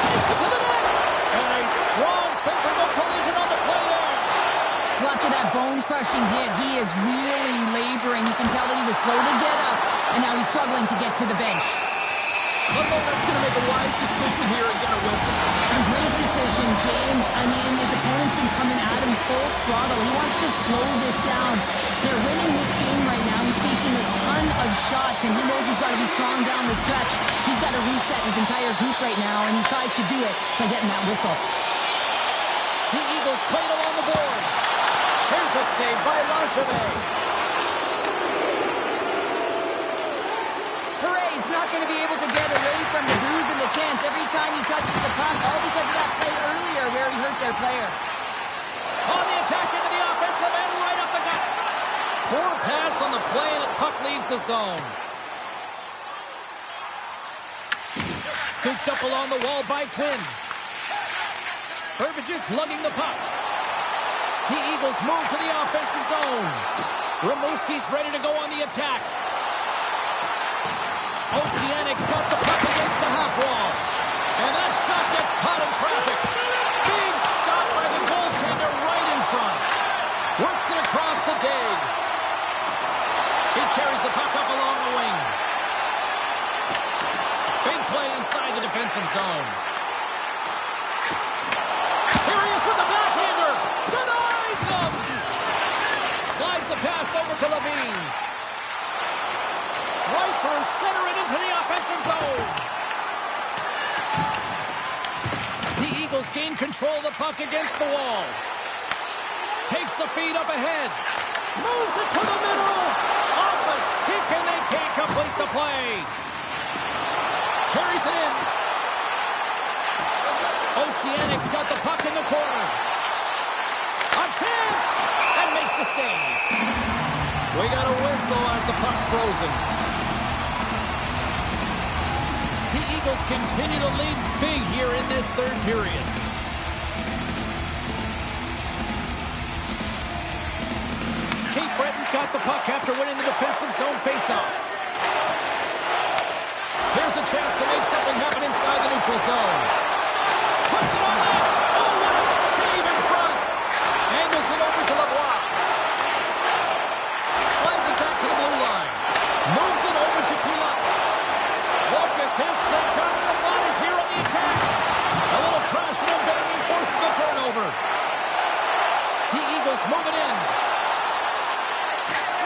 Takes it to the net. And a strong physical collision on the play there. Well, after that bone-crushing hit, he is really laboring. You can tell that he was slow to get up, and now he's struggling to get to the bench. That's going to make a wise decision here and get a whistle. A great decision, James. I mean, his opponent's been coming at him full throttle. He wants to slow this down. They're winning this game right now. He's facing missing a ton of shots, and he knows he's got to be strong down the stretch. He's got to reset his entire group right now, and he tries to do it by getting that whistle. The Eagles played along the boards. Here's a save by Langevin. He's not going to be able to get away from the bruise and the chance every time he touches the puck, all because of that play earlier where he hurt their player. On the attack into the offensive end, right up the gut. Poor pass on the play, and the puck leaves the zone. Scooped up along the wall by Quinn. Burbage is lugging the puck. The Eagles move to the offensive zone. Rimouski's ready to go on the attack. Oceanic's got the puck against the half wall. And that shot gets caught in traffic. Big stop by the goaltender right in front. Works it across to Dave. He carries the puck up along the wing. Big play inside the defensive zone. Here he is with the backhander. Denies him. Slides the pass over to Levine. Right through center and into the offensive zone. The Eagles gain control of the puck against the wall. Takes the feed up ahead. Moves it to the middle. Off a stick, and they can't complete the play. Carries it in. Oceanic's got the puck in the corner. A chance! And makes the save. We got a whistle as the puck's frozen. The Eagles continue to lead big here in this third period. Cape Breton's got the puck after winning the defensive zone faceoff. Here's a chance to make something happen inside the neutral zone. Puts it on net. Oh, what a save in front. Angles it over to LeBlanc. Slides it back to the blue line. Moves it over to Pilat. Look at this. They've got some bodies here on the attack. A little crashing and banging forces the turnover. The Eagles move it in.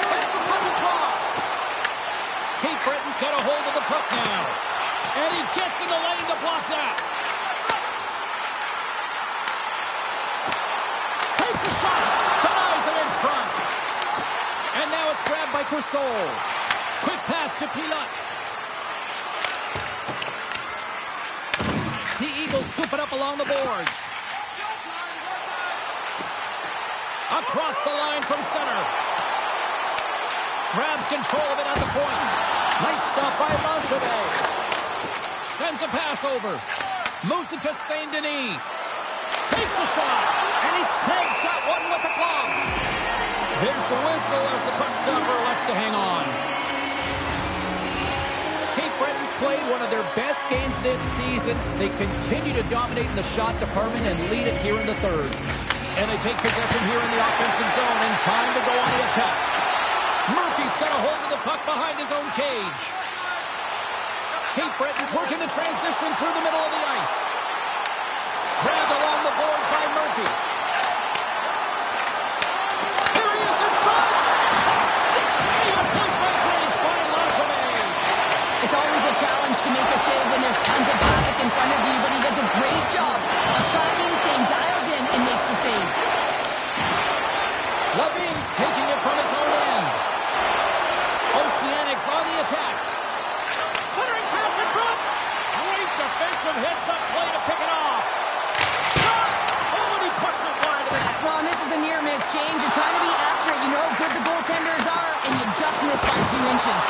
Sends the puck across. Cape Breton's got a hold of the puck now. And he gets in the lane to block that. Takes a shot. Denies him in front. And now it's grabbed by Coursault. Quick pass to Pilat. The Eagles scoop it up along the boards. Across the line from center. Grabs control of it at the point. Nice stop by Langevin. Sends a pass over. Moves it to Saint Denis. Takes a shot. And he snags that one with the glove. There's the whistle as the puck stopper elects to hang on. Cape Breton's played one of their best games this season. They continue to dominate in the shot department and lead it here in the third. And they take possession here in the offensive zone, and time to go on the attack. Murphy's got a hold of the puck behind his own cage. Cape Breton's working the transition through the middle of the ice. Grabbed along the boards by Murphy. Here he is in front. Stick save at point-blank range by Langevin. It's always a challenge to make a save when there's tons of traffic in front of you, but he does a great job of tracking, staying dialed in, and makes the save. Levine's taking it from his own end. Oceanic's on the attack. Centering pass in front. Great defensive heads-up play to pick it off. Shot! Oh, and he puts it wide of the net. Well, and this is a near miss, James. You're trying to be accurate. You know how good the goaltenders are, and you just missed by 2 inches.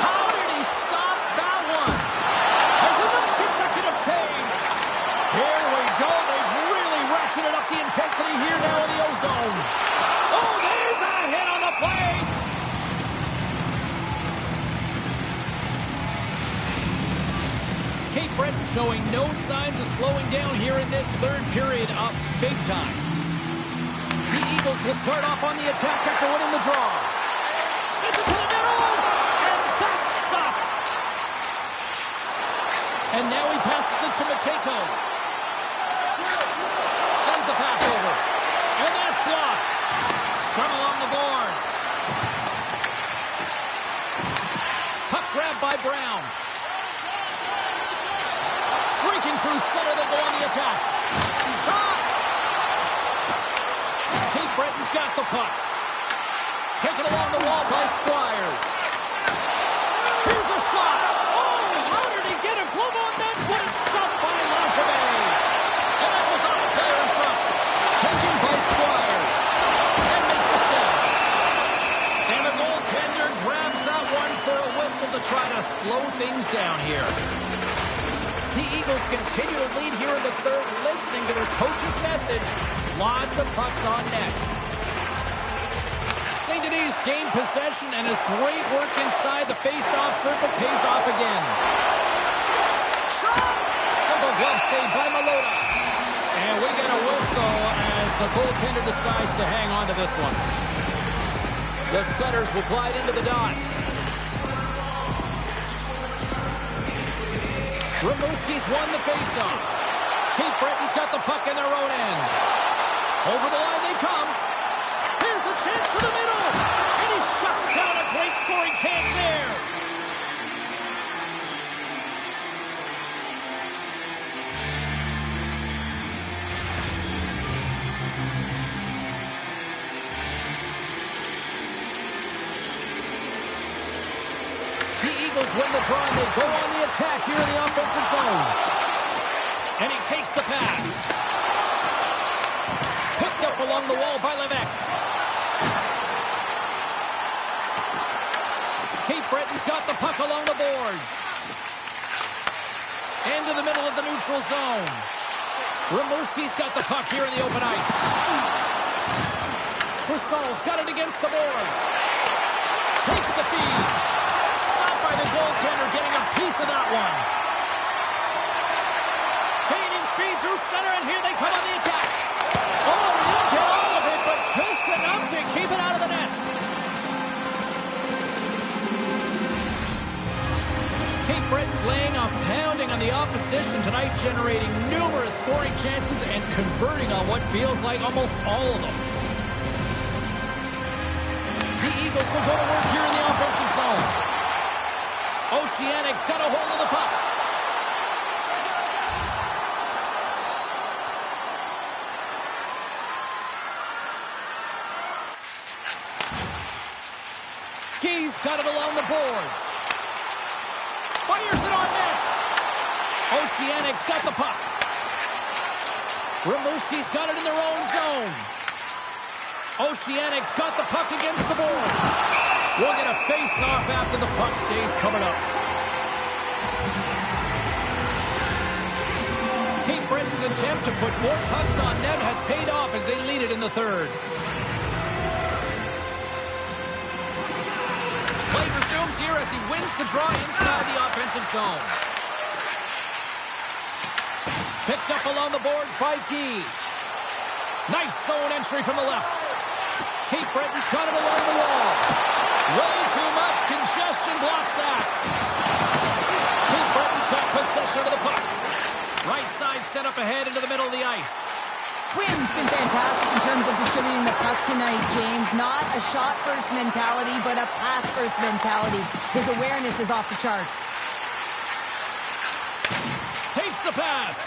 How did he stop that one? There's another consecutive save. Here we go. They've really ratcheted up the intensity here now in the O-zone. Oh, there's a hit on the play. Cape Breton showing no signs of slowing down here in this third period, up big time. The Eagles will start off on the attack after winning the draw. Sends it to the middle, and that's stopped. And now he passes it to Matejko. Sends the pass over, and that's blocked. Scrum along the boards. through center, they go on the attack. Shot! Cape Breton's got the puck. Taken along the wall by Squires. Here's a shot. Oh, how did he get it? Glove on net. What a stop by Langevin. And that was off the player in front. Taken by Squires. And makes the save. And the goaltender grabs that one for a whistle to try to slow things down here. The Eagles continue to lead here in the third, listening to their coach's message. Lots of pucks on net. St. Denis gained possession, and his great work inside the face-off circle pays off again. Shot! Simple glove save by Malota. And we get a whistle as the goaltender decides to hang on to this one. The setters will glide into the dot. Rimouski's won the faceoff. Cape Breton's got the puck in their own end. Over the line they come. Here's a chance to the middle. And he shuts down a great scoring chance there. The Eagles win the draw and they go on the attack here in the offensive zone. And he takes the pass. Picked up along the wall by Levesque. Cape Breton's got the puck along the boards. Into the middle of the neutral zone. Rimouski's got the puck here in the open ice. Brassard's got it against the boards. Takes the feed. Stopped by the goaltender, getting a piece of that one. Gaining speed through center, and here they come on the attack. Oh, he didn't get all of it, but just enough to keep it out of the net. Cape Breton's laying a pounding on the opposition tonight, generating numerous scoring chances and converting on what feels like almost all of them. The Eagles will go to work here in the offensive zone. Oceanic's got a hold of the puck. Ski's got it along the boards. Fires it on net. Oceanic's got the puck. Rimouski's got it in their own zone. Oceanic's got the puck against the boards. We'll get a face-off after the puck stays covered up. Cape Breton's attempt to put more pucks on net has paid off as they lead it in the third. Play resumes here as he wins the draw inside the offensive zone. Picked up along the boards by Guy. Nice zone entry from the left. Cape Breton's got it along the wall. Way too much congestion blocks that. Cape Breton's got possession of the puck. Right side set up ahead into the middle of the ice. Quinn's been fantastic in terms of distributing the puck tonight, James. Not a shot-first mentality, but a pass-first mentality. His awareness is off the charts. Takes the pass.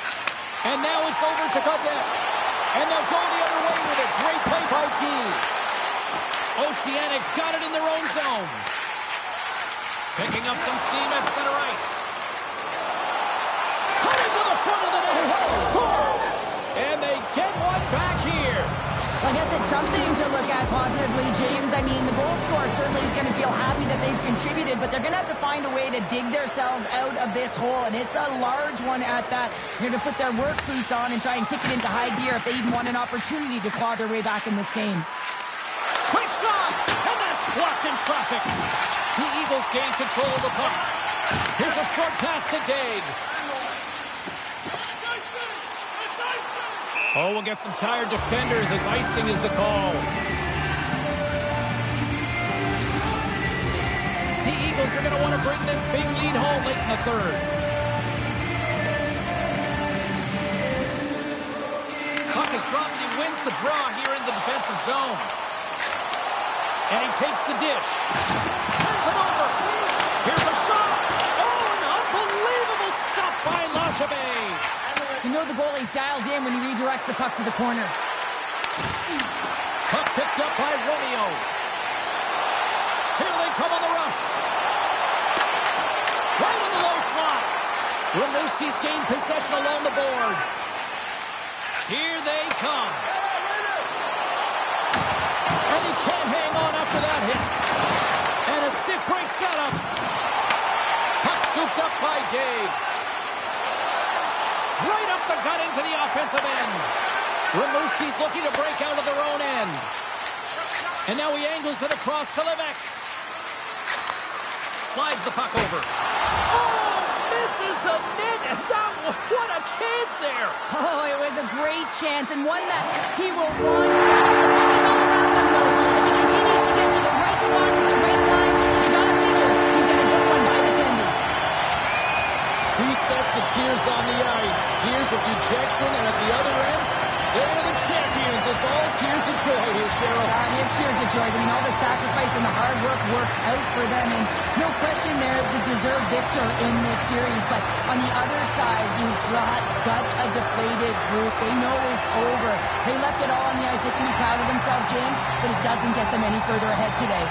And now it's over to Godet. And they'll go the other way with a great play by Guy. Oceanic's got it in their own zone. Picking up some steam at center ice. Cutting to the front of the net. Scores! And they get one back here. I guess it's something to look at positively, James. I mean, the goal scorer certainly is going to feel happy that they've contributed, but they're going to have to find a way to dig themselves out of this hole, and it's a large one at that. They're going to put their work boots on and try and kick it into high gear if they even want an opportunity to claw their way back in this game. Quick shot! And that's blocked in traffic. The Eagles gain control of the puck. Here's a short pass to Daig. Oh, we'll get some tired defenders as icing is the call. The Eagles are going to want to bring this big lead home late in the third. Puck is dropped and he wins the draw here in the defensive zone. And he takes the dish. Sends it over. Here's a shot. Oh, an unbelievable stop by Langevin. You know the goalie's dialed in when he redirects the puck to the corner. Puck picked up by Romeo. Here they come on the rush. Right in the low slot. Rimouski's gained possession along the boards. Here they come. And he can't hang on after that hit. And a stick break setup. Puck scooped up by Dave. Right up the gut into the offensive end. Rimouski's looking to break out of their own end. And now he angles it across to Levesque. Slides the puck over. Oh, misses the net. And what a chance there. Oh, it was a great chance and one that he will want back. The puck is all around him, though. If he continues to get to the right spots at the right time, you gotta figure he's gonna get one by the tendon. Two sets of tears on the ice. Tears of dejection, and at the other end, they're the champions. It's all tears of joy here, Cheryl. It is tears of joy. I mean, all the sacrifice and the hard work works out for them, and no question they're the deserved victor in this series. But on the other side, you've got such a deflated group. They know it's over. They left it all on the ice. They can be proud of themselves, James, but it doesn't get them any further ahead today.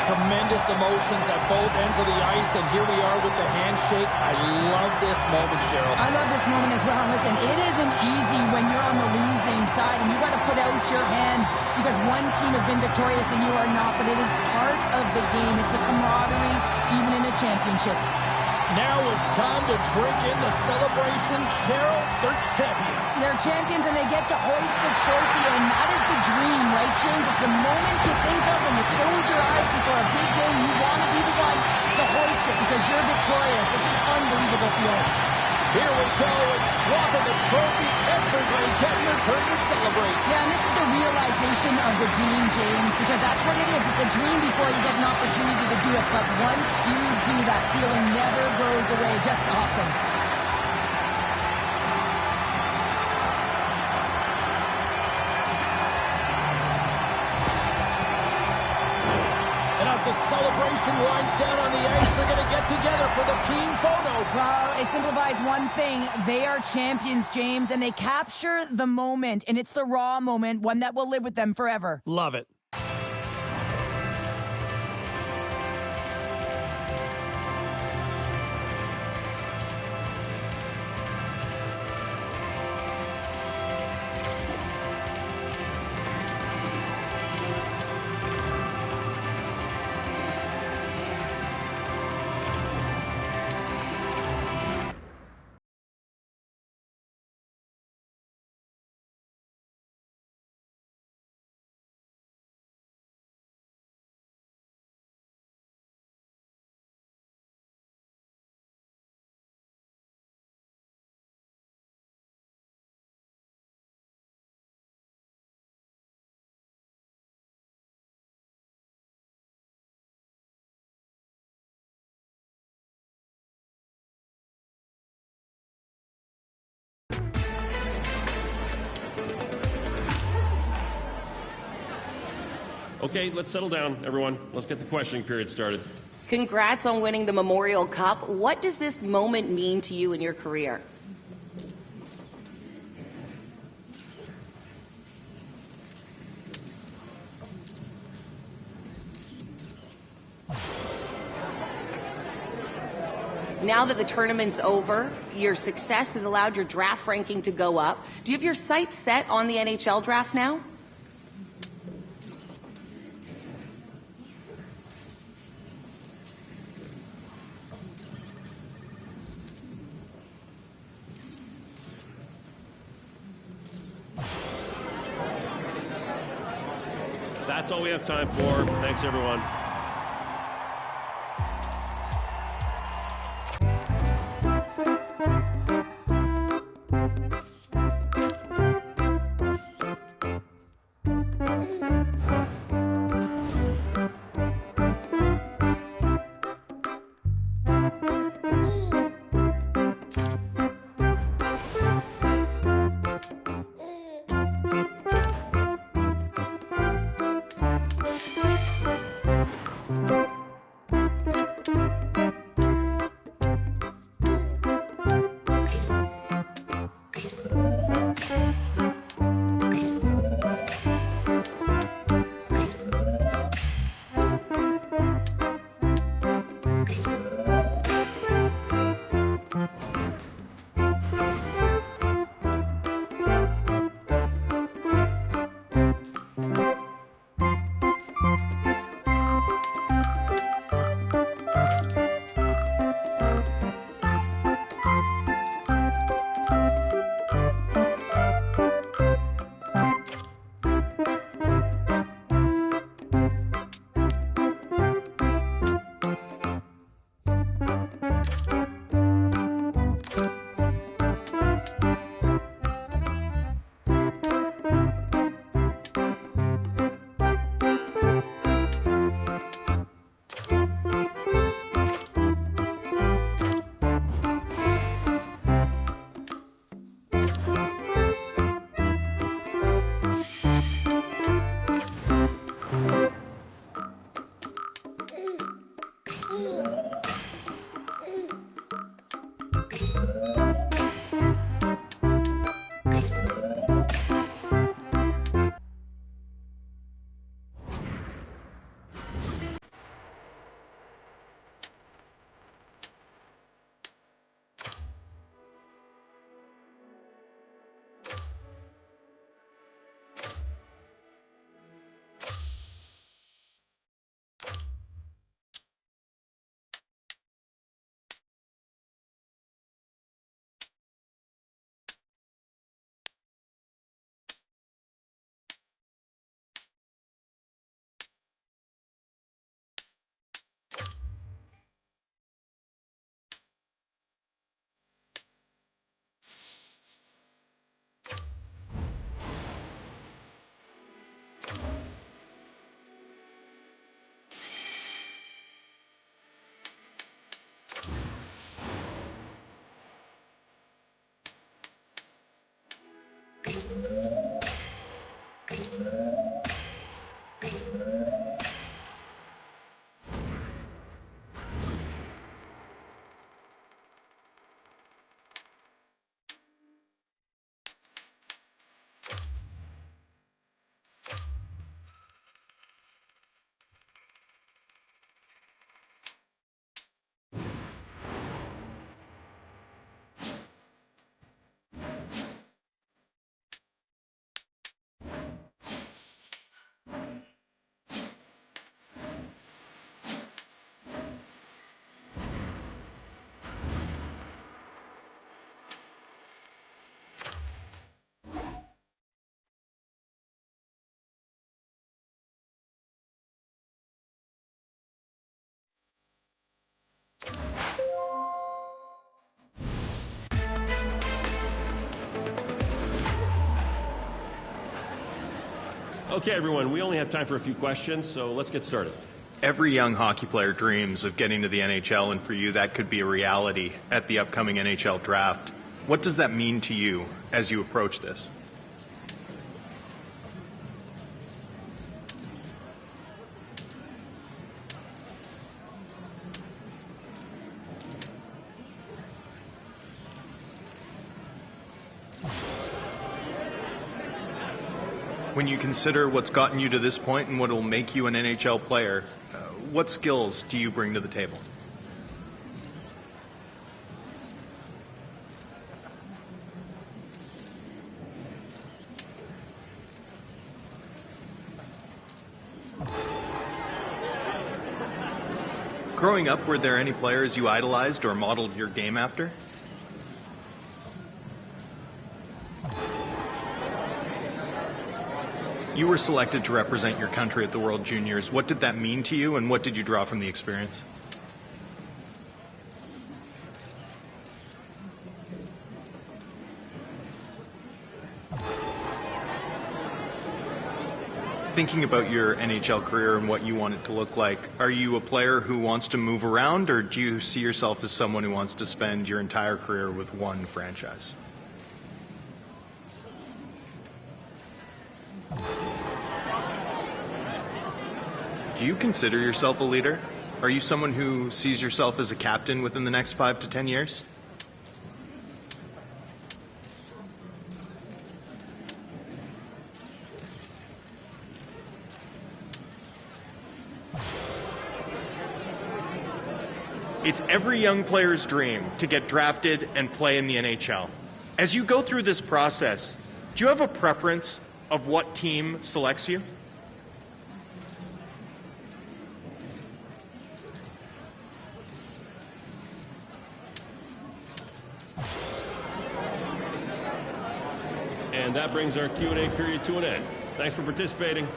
Tremendous emotions at both ends of the ice, and here we are with the handshake. I love this moment, Cheryl. I love this moment as well. Listen, it isn't easy when you're on the losing side, and you got to put out your hand because one team has been victorious and you are not, but it is part of the game. It's the camaraderie, even in a championship. Now it's time to drink in the celebration. Cheryl, they're champions. They're champions, and they get to hoist the trophy, and that is the dream, right, James? It's the moment you think of when you close your eyes before a big game. You want to be the one to hoist it because you're victorious. It's an unbelievable feeling. Here we go. It's swapping the trophy. Everybody getting their turn to celebrate. Yeah, and this is the realization of the dream, James, because that's what it is. It's a dream before you get an opportunity to do it, but once you do, that feeling never goes away. Just awesome. As the celebration winds down on the ice, they're going to get together for the team photo. Well, it simplifies one thing. They are champions, James, and they capture the moment, and it's the raw moment, one that will live with them forever. Love it. Okay, let's settle down, everyone. Let's get the questioning period started. Congrats on winning the Memorial Cup. What does this moment mean to you in your career? Now that the tournament's over, your success has allowed your draft ranking to go up. Do you have your sights set on the NHL draft now? That's all we have time for. Thanks, everyone. Okay, everyone, we only have time for a few questions, so let's get started. Every young hockey player dreams of getting to the NHL, and for you, that could be a reality at the upcoming NHL draft. What does that mean to you as you approach this? When you consider what's gotten you to this point and what will make you an NHL player, what skills do you bring to the table? Growing up, were there any players you idolized or modeled your game after? You were selected to represent your country at the World Juniors. What did that mean to you, and what did you draw from the experience? Thinking about your NHL career and what you want it to look like, are you a player who wants to move around, or do you see yourself as someone who wants to spend your entire career with one franchise? Do you consider yourself a leader? Are you someone who sees yourself as a captain within the next 5 to 10 years? It's every young player's dream to get drafted and play in the NHL. As you go through this process, do you have a preference of what team selects you? And that brings our Q&A period to an end. Thanks for participating.